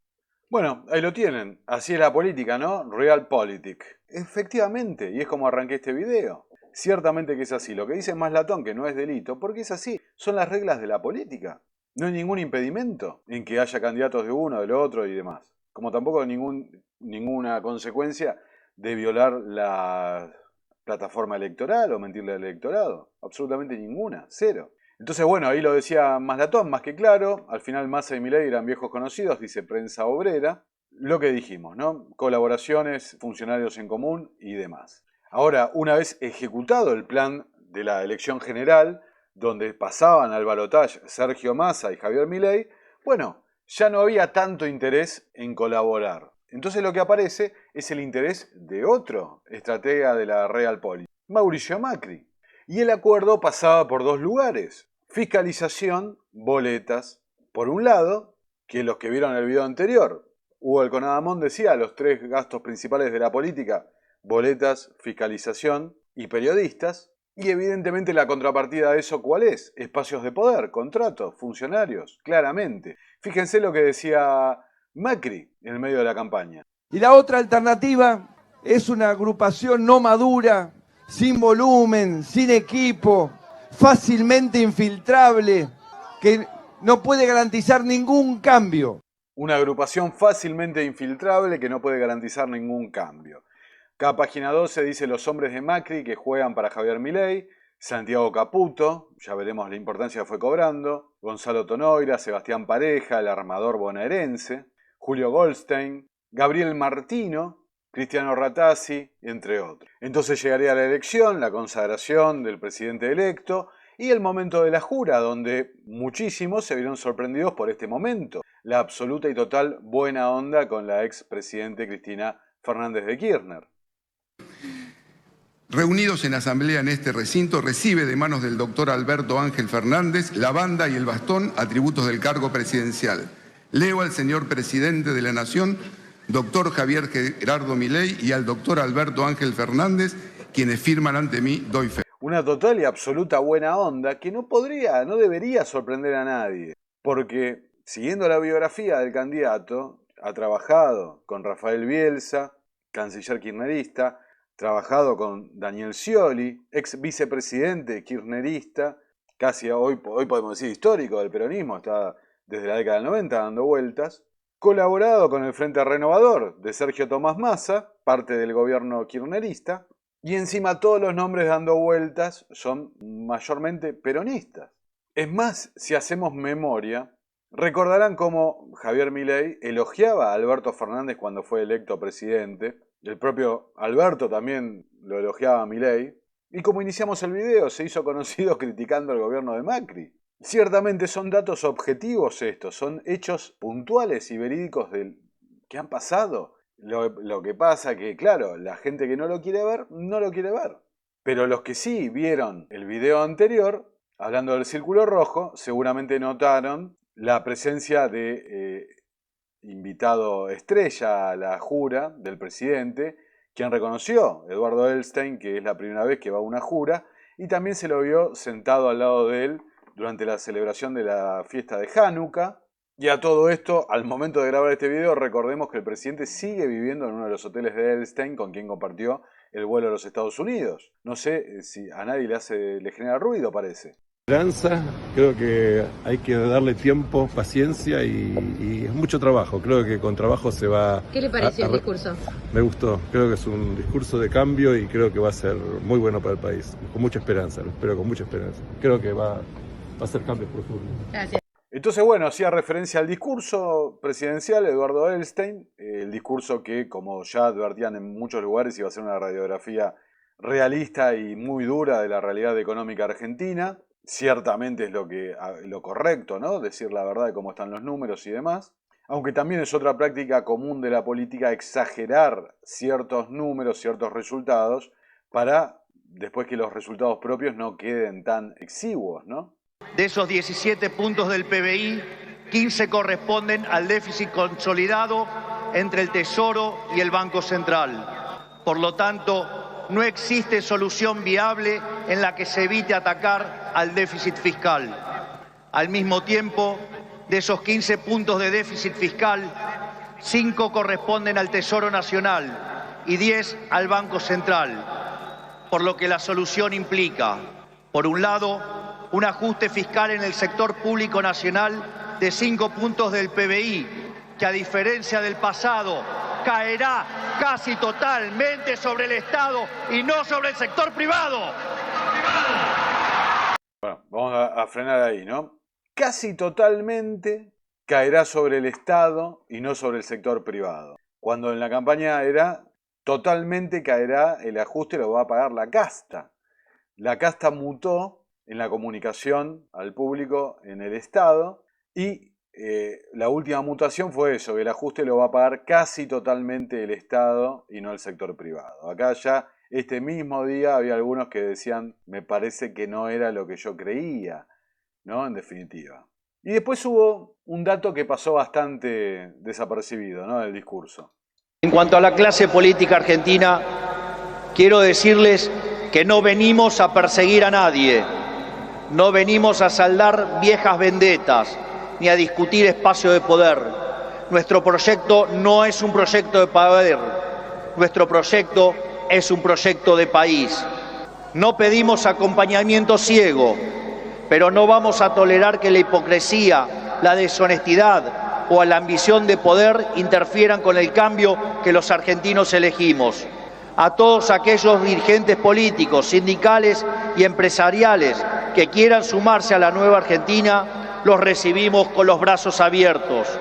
Bueno, ahí lo tienen. Así es la política, ¿no? Realpolitik. Efectivamente, y es como arranqué este video. Ciertamente que es así. Lo que dice Maslatón, que no es delito, porque es así. Son las reglas de la política. No hay ningún impedimento en que haya candidatos de uno, del otro y demás. Como tampoco ninguna consecuencia de violar la plataforma electoral o mentirle al electorado. Absolutamente ninguna. Cero. Entonces, bueno, ahí lo decía Maslatón, más que claro. Al final Massa y Milei eran viejos conocidos, dice Prensa Obrera. Lo que dijimos, ¿no? Colaboraciones, funcionarios en común y demás. Ahora, una vez ejecutado el plan de la elección general, donde pasaban al balotaje Sergio Massa y Javier Milei, bueno, ya no había tanto interés en colaborar. Entonces lo que aparece es el interés de otro estratega de la Realpolitik, Mauricio Macri. Y el acuerdo pasaba por dos lugares. Fiscalización, boletas. Por un lado, que los que vieron el video anterior, Hugo Alconadamón decía los tres gastos principales de la política: boletas, fiscalización y periodistas. Y evidentemente la contrapartida de eso, ¿cuál es? Espacios de poder, contratos, funcionarios, claramente. Fíjense lo que decía Macri en el medio de la campaña. Y la otra alternativa es una agrupación no madura, sin volumen, sin equipo, fácilmente infiltrable, que no puede garantizar ningún cambio. Una agrupación fácilmente infiltrable que no puede garantizar ningún cambio. Cada página 12 dice los hombres de Macri que juegan para Javier Milei, Santiago Caputo, ya veremos la importancia que fue cobrando, Gonzalo Tonoira, Sebastián Pareja, el armador bonaerense, Julio Goldstein, Gabriel Martino, Cristiano Ratazzi, entre otros. Entonces llegaría la elección, la consagración del presidente electo y el momento de la jura, donde muchísimos se vieron sorprendidos por este momento. La absoluta y total buena onda con la expresidente Cristina Fernández de Kirchner. Reunidos en asamblea en este recinto, recibe de manos del doctor Alberto Ángel Fernández la banda y el bastón, atributos del cargo presidencial. Leo al señor presidente de la Nación, doctor Javier Gerardo Milei, y al doctor Alberto Ángel Fernández, quienes firman ante mí, doy fe. Una total y absoluta buena onda que no debería sorprender a nadie, porque siguiendo la biografía del candidato, ha trabajado con Rafael Bielsa, canciller kirchnerista, trabajado con Daniel Scioli, ex vicepresidente kirchnerista, casi hoy podemos decir histórico del peronismo, está desde la década del 90 dando vueltas, colaborado con el Frente Renovador de Sergio Tomás Massa, parte del gobierno kirchnerista, y encima todos los nombres dando vueltas son mayormente peronistas. Es más, si hacemos memoria, recordarán cómo Javier Milei elogiaba a Alberto Fernández cuando fue electo presidente. El propio Alberto también lo elogiaba a Milei. Y como iniciamos el video, se hizo conocido criticando al gobierno de Macri. Ciertamente son datos objetivos estos, son hechos puntuales y verídicos que han pasado. Lo que pasa que, claro, la gente que no lo quiere ver, no lo quiere ver. Pero los que sí vieron el video anterior, hablando del círculo rojo, seguramente notaron la presencia de invitado estrella a la jura del presidente, quien reconoció, Eduardo Elstein, que es la primera vez que va a una jura, y también se lo vio sentado al lado de él durante la celebración de la fiesta de Hanukkah. Y a todo esto, al momento de grabar este video, recordemos que el presidente sigue viviendo en uno de los hoteles de Elstein con quien compartió el vuelo a los Estados Unidos. No sé si a nadie le genera ruido, parece. Esperanza, creo que hay que darle tiempo, paciencia y mucho trabajo. Creo que con trabajo se va... ¿Qué le pareció el discurso? Me gustó, creo que es un discurso de cambio y creo que va a ser muy bueno para el país. Con mucha esperanza, lo espero con mucha esperanza. Creo que va a ser cambios profundos. Gracias. Entonces, bueno, hacía referencia al discurso presidencial de Eduardo Elstein, el discurso que, como ya advertían en muchos lugares, iba a ser una radiografía realista y muy dura de la realidad económica argentina. Ciertamente es lo correcto, ¿no? Decir la verdad de cómo están los números y demás. Aunque también es otra práctica común de la política exagerar ciertos números, ciertos resultados, para después que los resultados propios no queden tan exiguos, ¿no? De esos 17 puntos del PBI, 15 corresponden al déficit consolidado entre el Tesoro y el Banco Central. Por lo tanto, no existe solución viable en la que se evite atacar al déficit fiscal. Al mismo tiempo, de esos 15 puntos de déficit fiscal, 5 corresponden al Tesoro Nacional y 10 al Banco Central, por lo que la solución implica, por un lado, un ajuste fiscal en el sector público nacional de 5 puntos del PBI, que a diferencia del pasado, caerá casi totalmente sobre el Estado y no sobre el sector privado. Bueno, vamos a frenar ahí, ¿no? Casi totalmente caerá sobre el Estado y no sobre el sector privado. Cuando en la campaña era totalmente caerá el ajuste, lo va a pagar la casta. La casta mutó en la comunicación al público en el Estado y la última mutación fue eso, que el ajuste lo va a pagar casi totalmente el Estado y no el sector privado. Acá ya este mismo día había algunos que decían, me parece que no era lo que yo creía, ¿no? En definitiva. Y después hubo un dato que pasó bastante desapercibido, ¿no? Del discurso. En cuanto a la clase política argentina, quiero decirles que no venimos a perseguir a nadie, no venimos a saldar viejas vendetas, ni a discutir espacio de poder. Nuestro proyecto no es un proyecto de poder, nuestro proyecto es un proyecto de país. No pedimos acompañamiento ciego, pero no vamos a tolerar que la hipocresía, la deshonestidad o la ambición de poder interfieran con el cambio que los argentinos elegimos. A todos aquellos dirigentes políticos, sindicales y empresariales que quieran sumarse a la nueva Argentina, los recibimos con los brazos abiertos.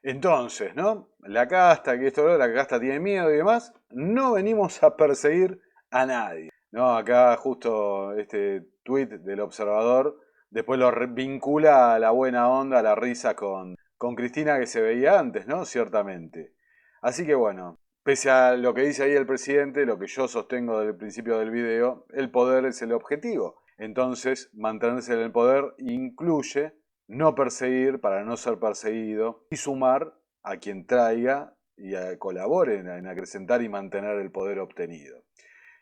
Entonces, ¿no? La casta, que esto, la casta tiene miedo y demás, no venimos a perseguir a nadie. No, acá justo este tuit del Observador después lo vincula a la buena onda, a la risa con Cristina que se veía antes, ¿no? Ciertamente. Así que bueno, pese a lo que dice ahí el presidente, lo que yo sostengo desde el principio del video, el poder es el objetivo. Entonces, mantenerse en el poder incluye no perseguir para no ser perseguido y sumar a quien traiga y colabore en acrecentar y mantener el poder obtenido.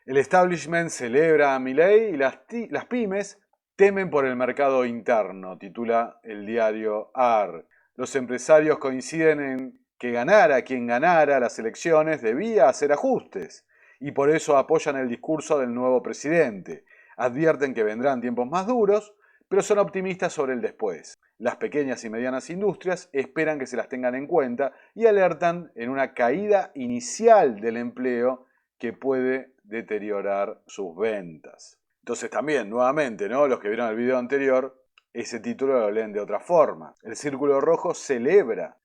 El establishment celebra a Milei y las pymes temen por el mercado interno, titula el diario AR. Los empresarios coinciden en que ganara quien ganara las elecciones debía hacer ajustes y por eso apoyan el discurso del nuevo presidente. Advierten que vendrán tiempos más duros, pero son optimistas sobre el después. Las pequeñas y medianas industrias esperan que se las tengan en cuenta y alertan en una caída inicial del empleo que puede deteriorar sus ventas. Entonces también, nuevamente, ¿no? Los que vieron el video anterior, ese título lo leen de otra forma. El Círculo Rojo celebra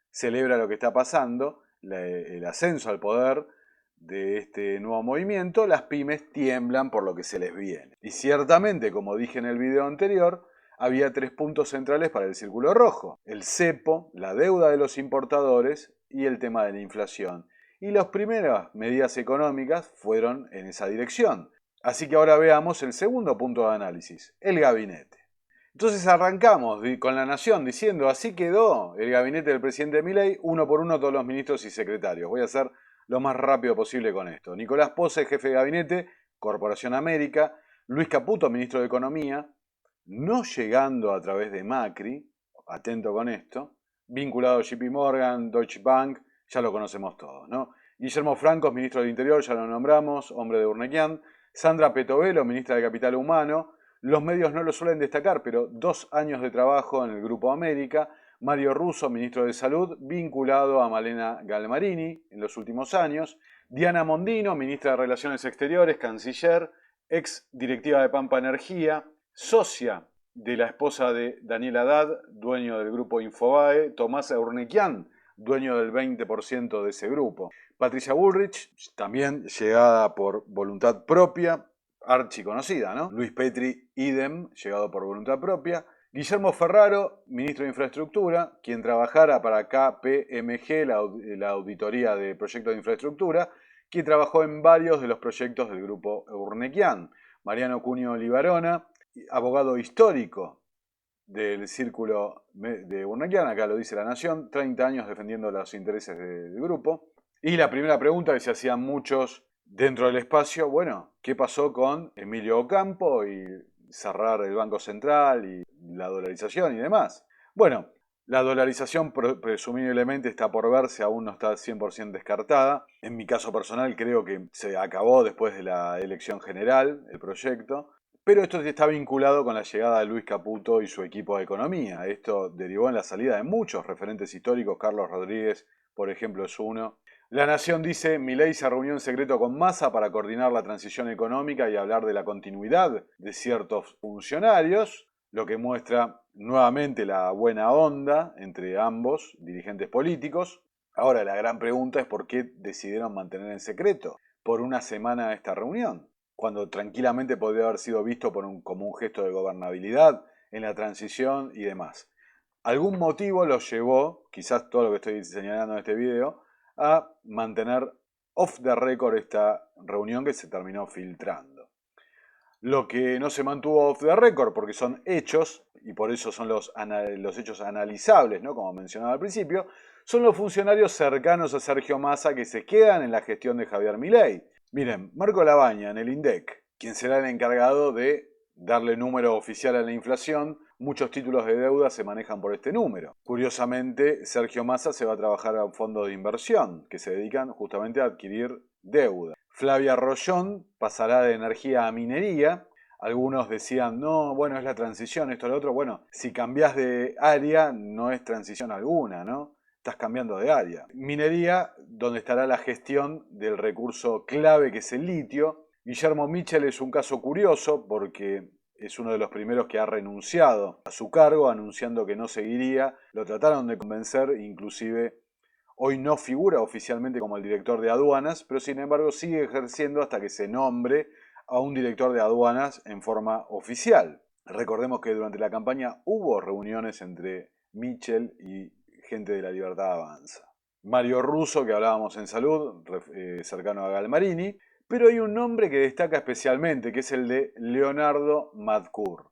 lo que está pasando, el ascenso al poder de este nuevo movimiento. Las pymes tiemblan por lo que se les viene. Y ciertamente, como dije en el video anterior, había 3 puntos centrales para el Círculo Rojo: el cepo, la deuda de los importadores y el tema de la inflación. Y las primeras medidas económicas fueron en esa dirección. Así que ahora veamos el segundo punto de análisis, el gabinete. Entonces arrancamos con La Nación diciendo, así quedó el gabinete del presidente Milei, uno por uno todos los ministros y secretarios. Voy a hacer lo más rápido posible con esto. Nicolás Pose, jefe de gabinete, Corporación América. Luis Caputo, ministro de Economía, no llegando a través de Macri, atento con esto, vinculado a JP Morgan, Deutsche Bank, ya lo conocemos todos, ¿no? Guillermo Francos, ministro del Interior, ya lo nombramos, hombre de Urnequian. Sandra Petovelo, ministra de Capital Humano. Los medios no lo suelen destacar, pero 2 años de trabajo en el Grupo América. Mario Russo, ministro de Salud, vinculado a Malena Galmarini en los últimos años. Diana Mondino, ministra de Relaciones Exteriores, canciller, ex directiva de Pampa Energía, socia de la esposa de Daniel Haddad, dueño del grupo Infobae. Tomás Urnequian, dueño del 20% de ese grupo. Patricia Bullrich, también llegada por voluntad propia, archiconocida, ¿no? Luis Petri, idem, llegado por voluntad propia. Guillermo Ferraro, ministro de Infraestructura, quien trabajara para KPMG, la auditoría de proyectos de infraestructura, quien trabajó en varios de los proyectos del grupo Urnequian. Mariano Cunio Libarona, abogado histórico del círculo de Urnequian, acá lo dice La Nación, 30 años defendiendo los intereses del grupo. Y la primera pregunta que se hacían muchos dentro del espacio, bueno, ¿qué pasó con Emilio Ocampo y cerrar el Banco Central y la dolarización y demás? Bueno, la dolarización presumiblemente está por verse, aún no está 100% descartada. En mi caso personal creo que se acabó después de la elección general el proyecto. Pero esto está vinculado con la llegada de Luis Caputo y su equipo de economía. Esto derivó en la salida de muchos referentes históricos. Carlos Rodríguez, por ejemplo, es uno. La Nación dice, Milei se reunió en secreto con Massa para coordinar la transición económica y hablar de la continuidad de ciertos funcionarios, lo que muestra nuevamente la buena onda entre ambos dirigentes políticos. Ahora, la gran pregunta es por qué decidieron mantener en secreto por una semana esta reunión, cuando tranquilamente podría haber sido visto como un gesto de gobernabilidad en la transición y demás. Algún motivo los llevó, quizás todo lo que estoy señalando en este video, a mantener off the record esta reunión que se terminó filtrando. Lo que no se mantuvo off the record, porque son hechos, y por eso son los hechos analizables, ¿no? Como mencionaba al principio, son los funcionarios cercanos a Sergio Massa que se quedan en la gestión de Javier Milei. Miren, Marco Labaña en el INDEC, quien será el encargado de darle número oficial a la inflación, muchos títulos de deuda se manejan por este número. Curiosamente, Sergio Massa se va a trabajar a un fondo de inversión que se dedican justamente a adquirir deuda. Flavia Rollón pasará de energía a minería. Algunos decían, no, bueno, es la transición, esto, lo otro. Bueno, si cambiás de área, no es transición alguna, ¿no? Estás cambiando de área. Minería, donde estará la gestión del recurso clave que es el litio. Guillermo Michel es un caso curioso porque es uno de los primeros que ha renunciado a su cargo, anunciando que no seguiría. Lo trataron de convencer, inclusive hoy no figura oficialmente como el director de aduanas, pero sin embargo sigue ejerciendo hasta que se nombre a un director de aduanas en forma oficial. Recordemos que durante la campaña hubo reuniones entre Michel y gente de La Libertad Avanza. Mario Russo, que hablábamos en salud, cercano a Galmarini, pero hay un nombre que destaca especialmente, que es el de Leonardo Madcour,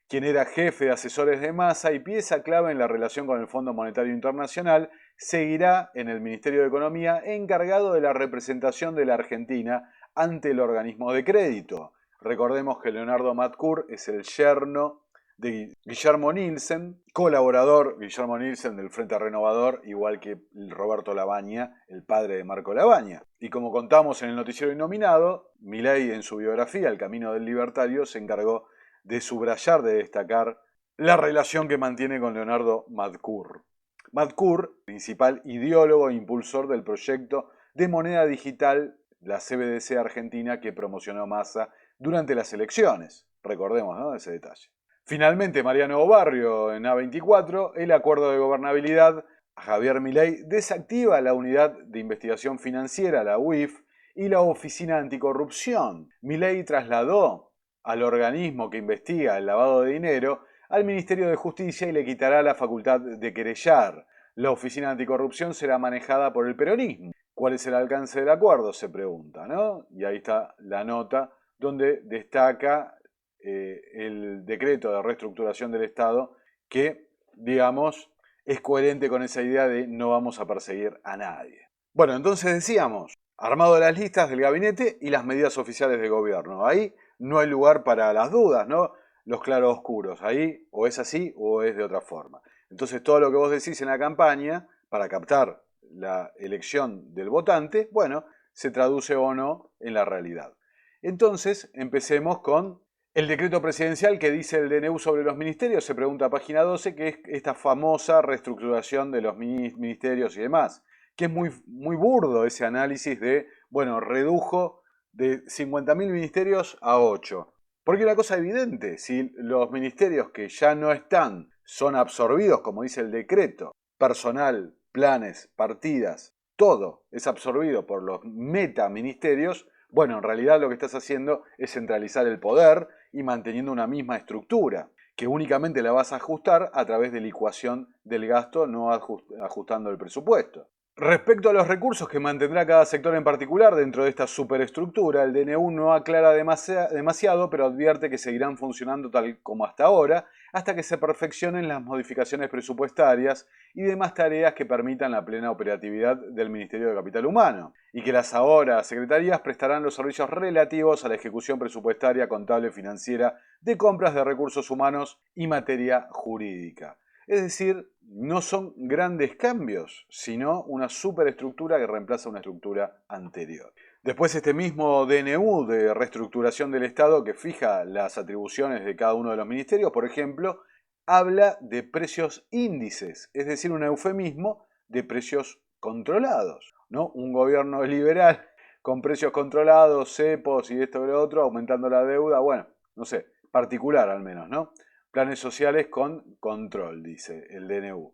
quien era jefe de asesores de Massa y pieza clave en la relación con el Fondo Monetario Internacional, seguirá en el Ministerio de Economía encargado de la representación de la Argentina ante el organismo de crédito. Recordemos que Leonardo Madcour es el yerno de Guillermo Nielsen, colaborador Guillermo Nielsen del Frente Renovador, igual que Roberto Labaña, el padre de Marco Labaña. Y como contamos en el noticiero Innominado, Milei en su biografía El Camino del Libertario se encargó de subrayar, de destacar la relación que mantiene con Leonardo Madcour. Madcour, principal ideólogo e impulsor del proyecto de moneda digital, la CBDC argentina que promocionó Massa durante las elecciones. Recordemos, ¿no?, ese detalle. Finalmente, Mariano Barrio en A24, el acuerdo de gobernabilidad, Javier Milei desactiva la unidad de investigación financiera, la UIF, y la Oficina Anticorrupción. Milei trasladó al organismo que investiga el lavado de dinero al Ministerio de Justicia y le quitará la facultad de querellar. La Oficina Anticorrupción será manejada por el peronismo. ¿Cuál es el alcance del acuerdo?, se pregunta, ¿no? Y ahí está la nota donde destaca el decreto de reestructuración del Estado que, digamos, es coherente con esa idea de no vamos a perseguir a nadie. Bueno, entonces decíamos, armado las listas del gabinete y las medidas oficiales de gobierno. Ahí no hay lugar para las dudas, ¿no? Los claroscuros. Ahí o es así o es de otra forma. Entonces todo lo que vos decís en la campaña para captar la elección del votante, bueno, se traduce o no en la realidad. Entonces empecemos con el decreto presidencial que dice el DNU sobre los ministerios, se pregunta a página 12, que es esta famosa reestructuración de los ministerios y demás, que es muy burdo ese análisis de, bueno, redujo de 50.000 ministerios a 8. Porque la cosa es evidente, si los ministerios que ya no están son absorbidos, como dice el decreto, personal, planes, partidas, todo es absorbido por los metaministerios, bueno, en realidad lo que estás haciendo es centralizar el poder y manteniendo una misma estructura, que únicamente la vas a ajustar a través de licuación del gasto, no ajustando el presupuesto. Respecto a los recursos que mantendrá cada sector en particular dentro de esta superestructura, el DNU no aclara demasiado, pero advierte que seguirán funcionando tal como hasta ahora, hasta que se perfeccionen las modificaciones presupuestarias y demás tareas que permitan la plena operatividad del Ministerio de Capital Humano, y que las ahora secretarías prestarán los servicios relativos a la ejecución presupuestaria, contable, financiera, de compras de recursos humanos y materia jurídica. Es decir, no son grandes cambios, sino una superestructura que reemplaza una estructura anterior. Después este mismo DNU de reestructuración del Estado que fija las atribuciones de cada uno de los ministerios, por ejemplo, habla de precios índices, es decir, un eufemismo de precios controlados, ¿no? Un gobierno liberal con precios controlados, cepos y esto y lo otro, aumentando la deuda, bueno, no sé, particular al menos, ¿no? Planes sociales con control, dice el DNU.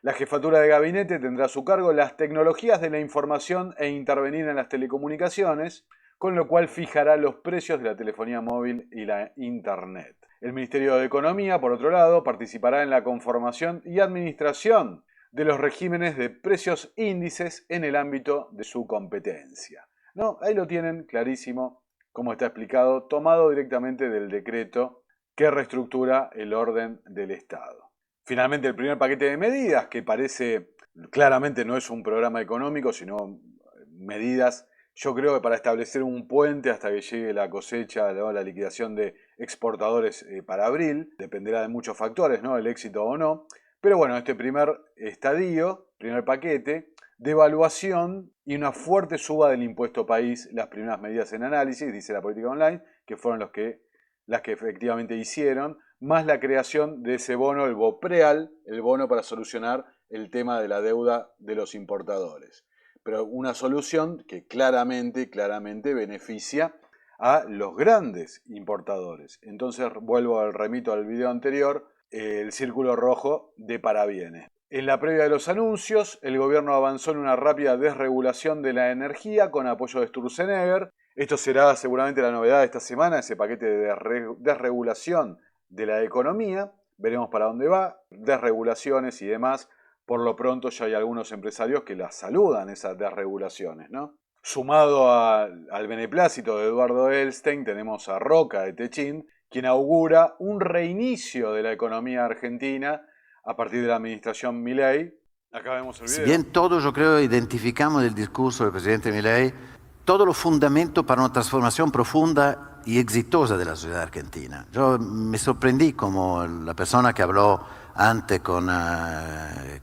La jefatura de gabinete tendrá a su cargo las tecnologías de la información e intervenir en las telecomunicaciones, con lo cual fijará los precios de la telefonía móvil y la Internet. El Ministerio de Economía, por otro lado, participará en la conformación y administración de los regímenes de precios índices en el ámbito de su competencia. ¿No? Ahí lo tienen clarísimo, como está explicado, tomado directamente del decreto que reestructura el orden del Estado. Finalmente, el primer paquete de medidas, que parece claramente no es un programa económico, sino medidas, yo creo que para establecer un puente hasta que llegue la cosecha, ¿no? La liquidación de exportadores para abril, dependerá de muchos factores, ¿no? El éxito o no. Pero bueno, este primer estadio, primer paquete, devaluación y una fuerte suba del impuesto país, las primeras medidas en análisis, dice la política online, que fueron las que efectivamente hicieron, más la creación de ese bono, el BOPREAL, el bono para solucionar el tema de la deuda de los importadores. Pero una solución que claramente beneficia a los grandes importadores. Entonces remito al video anterior, el círculo rojo de parabienes. En la previa de los anuncios, el gobierno avanzó en una rápida desregulación de la energía con apoyo de Sturzenegger. Esto será seguramente la novedad de esta semana, ese paquete de desregulación de la economía. Veremos para dónde va, desregulaciones y demás. Por lo pronto ya hay algunos empresarios que las saludan, esas desregulaciones, ¿no? Sumado al beneplácito de Eduardo Elstein, tenemos a Roca de Techín, quien augura un reinicio de la economía argentina a partir de la administración Milei. Acá vemos el video. Si bien todos, yo creo, identificamos el discurso del presidente Milei, todos los fundamentos para una transformación profunda y exitosa de la sociedad argentina. Yo me sorprendí como la persona que habló antes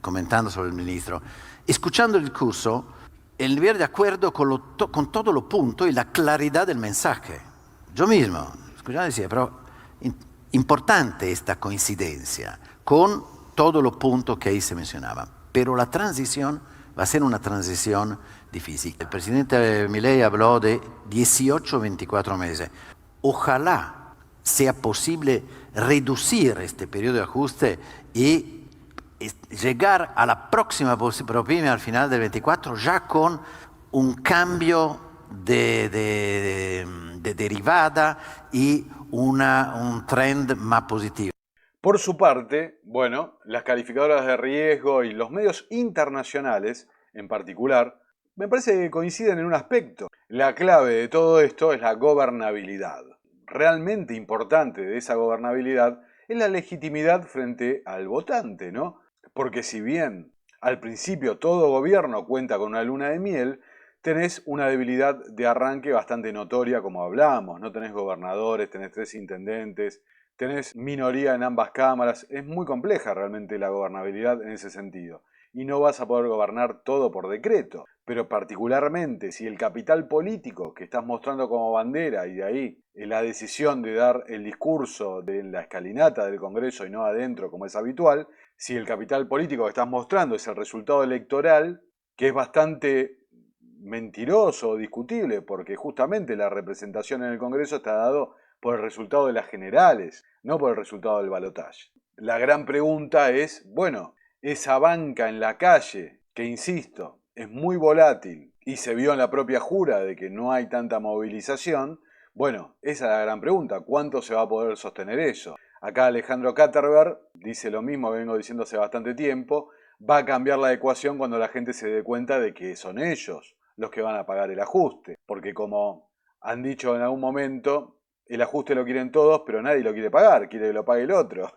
comentando sobre el ministro. Escuchando el discurso, el nivel de acuerdo con todos los puntos y la claridad del mensaje. Yo mismo, escuchando decía, pero importante esta coincidencia con todos los puntos que ahí se mencionaban. Pero la transición va a ser una transición difícil. El presidente Milei habló de 18 o 24 meses. Ojalá sea posible reducir este periodo de ajuste y llegar a la próxima PROPYME al final del 24 ya con un cambio de derivada y un trend más positivo. Por su parte, bueno, las calificadoras de riesgo y los medios internacionales, en particular, me parece que coinciden en un aspecto. La clave de todo esto es la gobernabilidad. Realmente importante de esa gobernabilidad es la legitimidad frente al votante, ¿no? Porque si bien al principio todo gobierno cuenta con una luna de miel, tenés una debilidad de arranque bastante notoria, como hablábamos, no tenés gobernadores, tenés 3 intendentes, tenés minoría en ambas cámaras, es muy compleja realmente la gobernabilidad en ese sentido. Y no vas a poder gobernar todo por decreto, pero particularmente si el capital político que estás mostrando como bandera y de ahí la decisión de dar el discurso de la escalinata del Congreso y no adentro como es habitual, si el capital político que estás mostrando es el resultado electoral, que es bastante mentiroso o discutible, porque justamente la representación en el Congreso está dado por el resultado de las generales, no por el resultado del balotaje. La gran pregunta es, bueno, esa banca en la calle, que insisto, es muy volátil y se vio en la propia jura de que no hay tanta movilización, bueno, esa es la gran pregunta, ¿cuánto se va a poder sostener eso? Acá Alejandro Katterberg dice lo mismo que vengo diciendo hace bastante tiempo, va a cambiar la ecuación cuando la gente se dé cuenta de que son ellos los que van a pagar el ajuste. Porque como han dicho en algún momento, el ajuste lo quieren todos, pero nadie lo quiere pagar, quiere que lo pague el otro.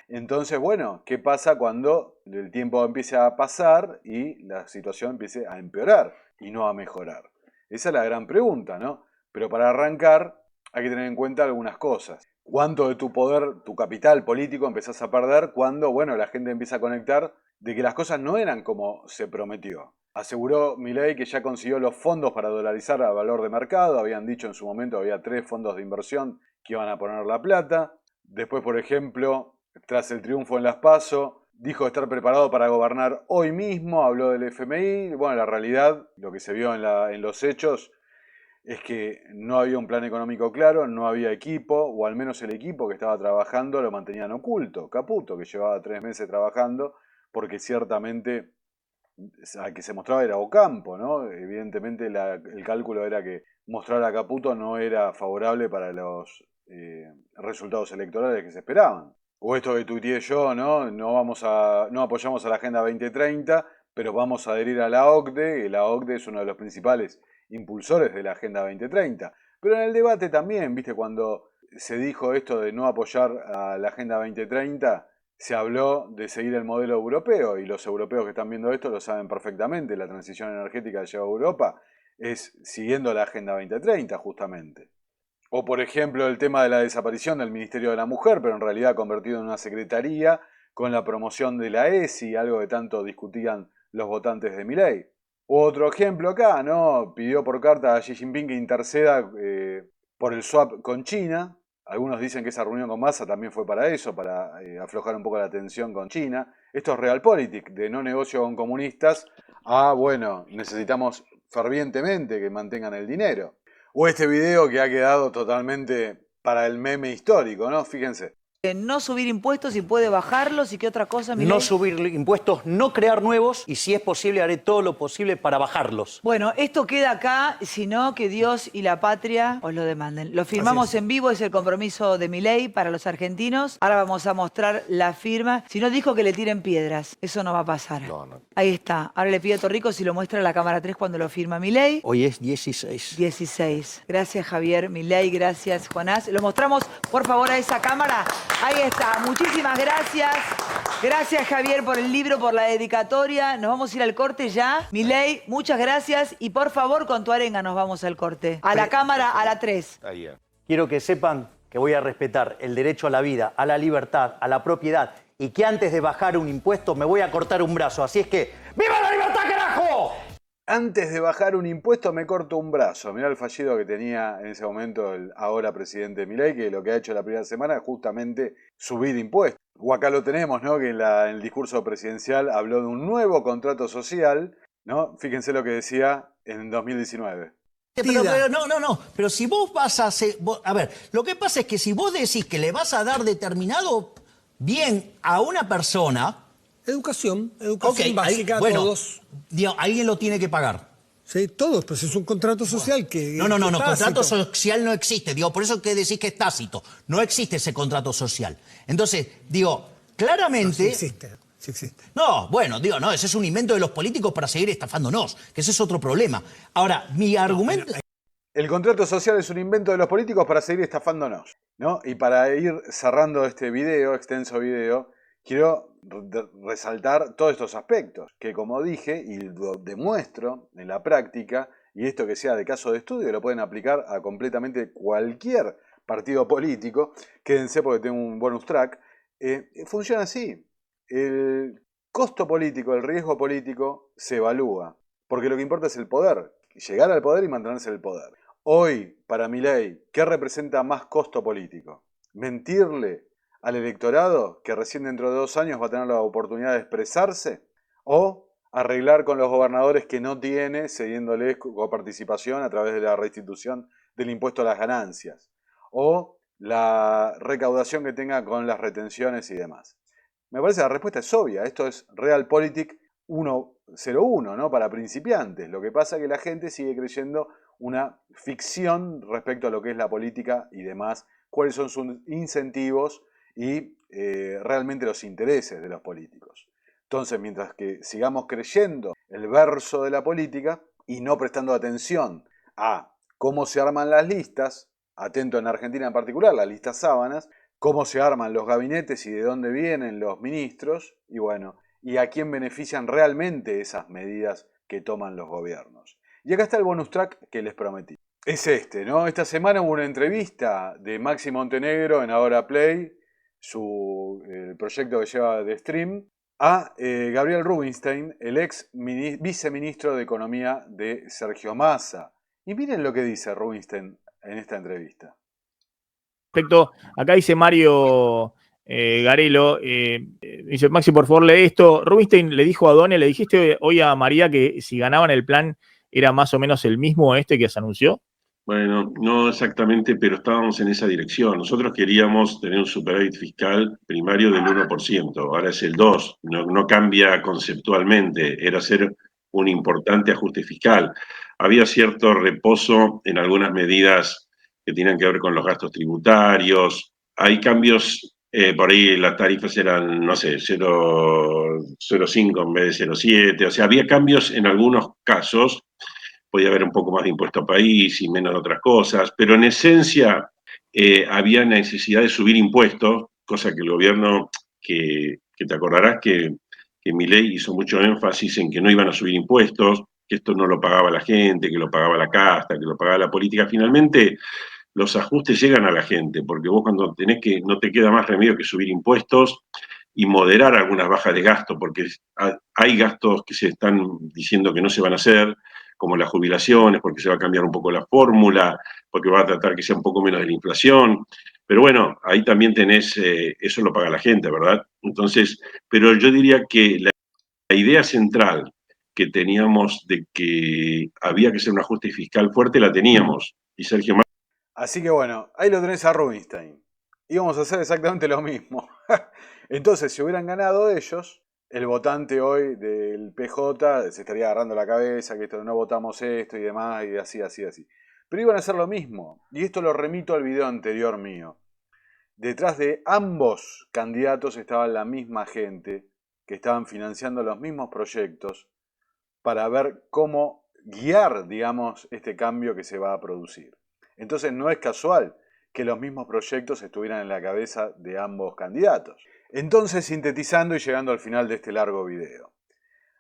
Entonces, bueno, ¿qué pasa cuando el tiempo empiece a pasar y la situación empiece a empeorar y no a mejorar? Esa es la gran pregunta, ¿no? Pero para arrancar hay que tener en cuenta algunas cosas. ¿Cuánto de tu poder, tu capital político empezás a perder cuando, bueno, la gente empieza a conectar de que las cosas no eran como se prometió? Aseguró Milei que ya consiguió los fondos para dolarizar a valor de mercado. Habían dicho en su momento, había 3 fondos de inversión que iban a poner la plata. Después, por ejemplo, tras el triunfo en las PASO, dijo estar preparado para gobernar hoy mismo, habló del FMI. Bueno, la realidad, lo que se vio en los hechos, es que no había un plan económico claro, no había equipo, o al menos el equipo que estaba trabajando lo mantenían oculto. Caputo, que llevaba 3 meses trabajando, porque ciertamente al que se mostraba era Ocampo, ¿no? Evidentemente el cálculo era que mostrar a Caputo no era favorable para los resultados electorales que se esperaban. O esto que tuiteé yo, ¿no? No apoyamos a la Agenda 2030, pero vamos a adherir a la OCDE, y la OCDE es uno de los principales impulsores de la Agenda 2030. Pero en el debate también, ¿viste? Cuando se dijo esto de no apoyar a la Agenda 2030, se habló de seguir el modelo europeo, y los europeos que están viendo esto lo saben perfectamente. La transición energética que lleva a Europa es siguiendo la Agenda 2030, justamente. O, por ejemplo, el tema de la desaparición del Ministerio de la Mujer, pero en realidad convertido en una secretaría, con la promoción de la ESI, algo que tanto discutían los votantes de Milei. Otro ejemplo acá, ¿no? Pidió por carta a Xi Jinping que interceda por el swap con China. Algunos dicen que esa reunión con Massa también fue para eso, para aflojar un poco la tensión con China. Esto es realpolitik, de no negocio con comunistas a, bueno, necesitamos fervientemente que mantengan el dinero. O este video que ha quedado totalmente para el meme histórico, ¿no? Fíjense. No subir impuestos y puede bajarlos, y qué otra cosa, Milei. No subir impuestos, no crear nuevos, y si es posible haré todo lo posible para bajarlos. Bueno, esto queda acá, sino que Dios y la patria os lo demanden. Lo firmamos en vivo, es el compromiso de Milei para los argentinos. Ahora vamos a mostrar la firma. Si no, dijo que le tiren piedras, eso no va a pasar. No. Ahí está. Ahora le pido a Torrico si lo muestra a la cámara 3 cuando lo firma Milei. Hoy es 16. 16. Gracias, Javier Milei, gracias, Jonás. Lo mostramos, por favor, a esa cámara. Ahí está, muchísimas gracias. Gracias, Javier, por el libro, por la dedicatoria. Nos vamos a ir al corte ya. Milei, muchas gracias. Y por favor, con tu arenga nos vamos al corte. A la cámara, a la 3. Quiero que sepan que voy a respetar el derecho a la vida, a la libertad, a la propiedad, y que antes de bajar un impuesto me voy a cortar un brazo. Así es que, ¡viva la libertad, carajo! Antes de bajar un impuesto me corto un brazo. Mirá el fallido que tenía en ese momento el ahora presidente Milei, que lo que ha hecho la primera semana es justamente subir impuestos. O acá lo tenemos, ¿no? Que en el discurso presidencial habló de un nuevo contrato social, ¿no? Fíjense lo que decía en 2019. Pero no. Pero si vos vas a hacer... A ver, lo que pasa es que si vos decís que le vas a dar determinado bien a una persona... Educación básica, bueno, todos. Digamos, alguien lo tiene que pagar. Sí, todos, pues es un contrato social que... No, contrato social no existe. Digo, por eso que decís que es tácito. No existe ese contrato social. Entonces, digo, claramente... No, sí existe. No, bueno, digo, no, ese es un invento de los políticos para seguir estafándonos, que ese es otro problema. Ahora, mi argumento... El contrato social es un invento de los políticos para seguir estafándonos, ¿no? Y para ir cerrando este video, extenso video, quiero resaltar todos estos aspectos que, como dije y lo demuestro en la práctica, y esto que sea de caso de estudio lo pueden aplicar a completamente cualquier partido político. Quédense porque tengo un bonus track. Funciona así. El costo político, el riesgo político se evalúa, porque lo que importa es el poder, llegar al poder y mantenerse en el poder. Hoy, para Milei, ¿qué representa más costo político? ¿Mentirle al electorado que recién dentro de 2 años va a tener la oportunidad de expresarse? ¿O arreglar con los gobernadores que no tiene, cediéndoles coparticipación a través de la restitución del impuesto a las ganancias? ¿O la recaudación que tenga con las retenciones y demás? Me parece que la respuesta es obvia. Esto es Realpolitik 101, ¿no? Para principiantes. Lo que pasa es que la gente sigue creyendo una ficción respecto a lo que es la política y demás, cuáles son sus incentivos y realmente los intereses de los políticos. Entonces, mientras que sigamos creyendo el verso de la política y no prestando atención a cómo se arman las listas, atento en Argentina en particular, las listas sábanas, cómo se arman los gabinetes y de dónde vienen los ministros, y bueno, y a quién benefician realmente esas medidas que toman los gobiernos. Y acá está el bonus track que les prometí. Es este, ¿no? Esta semana hubo una entrevista de Maxi Montenegro en Ahora Play, el proyecto que lleva de Stream, a Gabriel Rubinstein, el ex viceministro de Economía de Sergio Massa. Y miren lo que dice Rubinstein en esta entrevista. Perfecto. Acá dice Mario Garelo, dice Maxi, por favor, lee esto. Rubinstein le dijo a Done, le dijiste hoy a María que si ganaban el plan era más o menos el mismo que se anunció. Bueno, no exactamente, pero estábamos en esa dirección. Nosotros queríamos tener un superávit fiscal primario del 1%, ahora es el 2%, no cambia conceptualmente, era hacer un importante ajuste fiscal. Había cierto reposo en algunas medidas que tenían que ver con los gastos tributarios, hay cambios, por ahí las tarifas eran, no sé, 0,05 en vez de 0,7, o sea, había cambios en algunos casos. Podía haber un poco más de impuesto a país y menos de otras cosas, pero en esencia había necesidad de subir impuestos, cosa que el gobierno, que te acordarás que Milei hizo mucho énfasis en que no iban a subir impuestos, que esto no lo pagaba la gente, que lo pagaba la casta, que lo pagaba la política. Finalmente, los ajustes llegan a la gente, porque vos cuando no te queda más remedio que subir impuestos y moderar algunas bajas de gasto, porque hay gastos que se están diciendo que no se van a hacer, como las jubilaciones, porque se va a cambiar un poco la fórmula, porque va a tratar que sea un poco menos de la inflación. Pero bueno, ahí también tenés, eso lo paga la gente, ¿verdad? Entonces, pero yo diría que la idea central que teníamos de que había que hacer un ajuste fiscal fuerte, la teníamos. Y Sergio Massa... Así que bueno, ahí lo tenés a Rubinstein. Íbamos a hacer exactamente lo mismo. Entonces, si hubieran ganado ellos, el votante hoy del PJ se estaría agarrando la cabeza, que esto, no votamos esto y demás, y así. Pero iban a hacer lo mismo, y esto lo remito al video anterior mío. Detrás de ambos candidatos estaba la misma gente, que estaban financiando los mismos proyectos, para ver cómo guiar, digamos, este cambio que se va a producir. Entonces no es casual que los mismos proyectos estuvieran en la cabeza de ambos candidatos. Entonces, sintetizando y llegando al final de este largo video.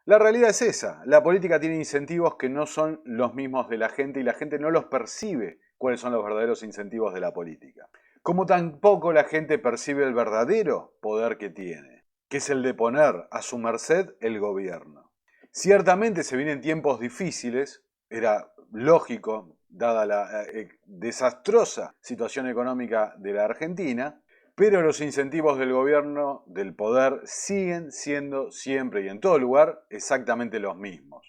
La realidad es esa, la política tiene incentivos que no son los mismos de la gente y la gente no los percibe cuáles son los verdaderos incentivos de la política. Como tampoco la gente percibe el verdadero poder que tiene, que es el de poner a su merced el gobierno. Ciertamente se vienen tiempos difíciles, era lógico, dada la desastrosa situación económica de la Argentina, pero los incentivos del gobierno, del poder, siguen siendo siempre y en todo lugar exactamente los mismos.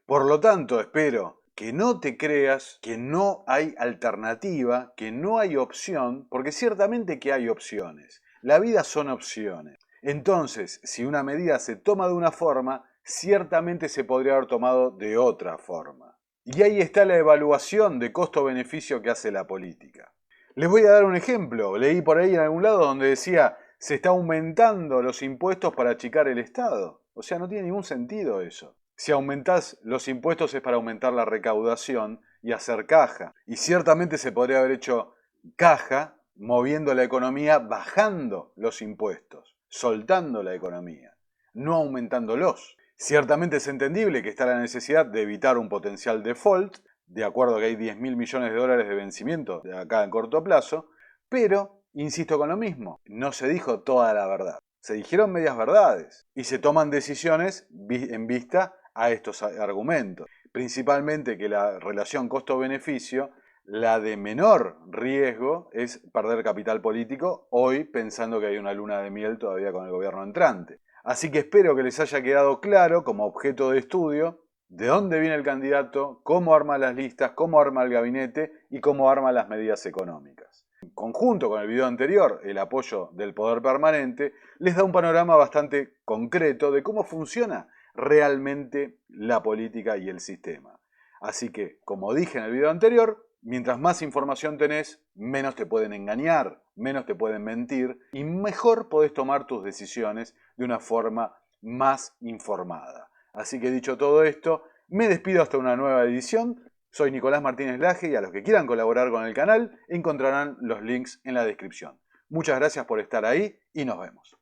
Por lo tanto, espero que no te creas que no hay alternativa, que no hay opción, porque ciertamente que hay opciones. La vida son opciones. Entonces, si una medida se toma de una forma, ciertamente se podría haber tomado de otra forma. Y ahí está la evaluación de costo-beneficio que hace la política. Les voy a dar un ejemplo. Leí por ahí en algún lado donde decía se está aumentando los impuestos para achicar el Estado. O sea, no tiene ningún sentido eso. Si aumentás los impuestos es para aumentar la recaudación y hacer caja. Y ciertamente se podría haber hecho caja moviendo la economía, bajando los impuestos, soltando la economía, no aumentándolos. Ciertamente es entendible que está la necesidad de evitar un potencial default, de acuerdo a que hay 10.000 millones de dólares de vencimiento de acá en corto plazo, pero, insisto con lo mismo, no se dijo toda la verdad. Se dijeron medias verdades y se toman decisiones en vista a estos argumentos. Principalmente que la relación costo-beneficio, la de menor riesgo, es perder capital político, hoy pensando que hay una luna de miel todavía con el gobierno entrante. Así que espero que les haya quedado claro, como objeto de estudio, de dónde viene el candidato, cómo arma las listas, cómo arma el gabinete y cómo arma las medidas económicas. En conjunto con el video anterior, el apoyo del poder permanente les da un panorama bastante concreto de cómo funciona realmente la política y el sistema. Así que, como dije en el video anterior, mientras más información tenés, menos te pueden engañar, menos te pueden mentir y mejor podés tomar tus decisiones de una forma más informada. Así que dicho todo esto, me despido hasta una nueva edición. Soy Nicolás Martínez Laje y a los que quieran colaborar con el canal encontrarán los links en la descripción. Muchas gracias por estar ahí y nos vemos.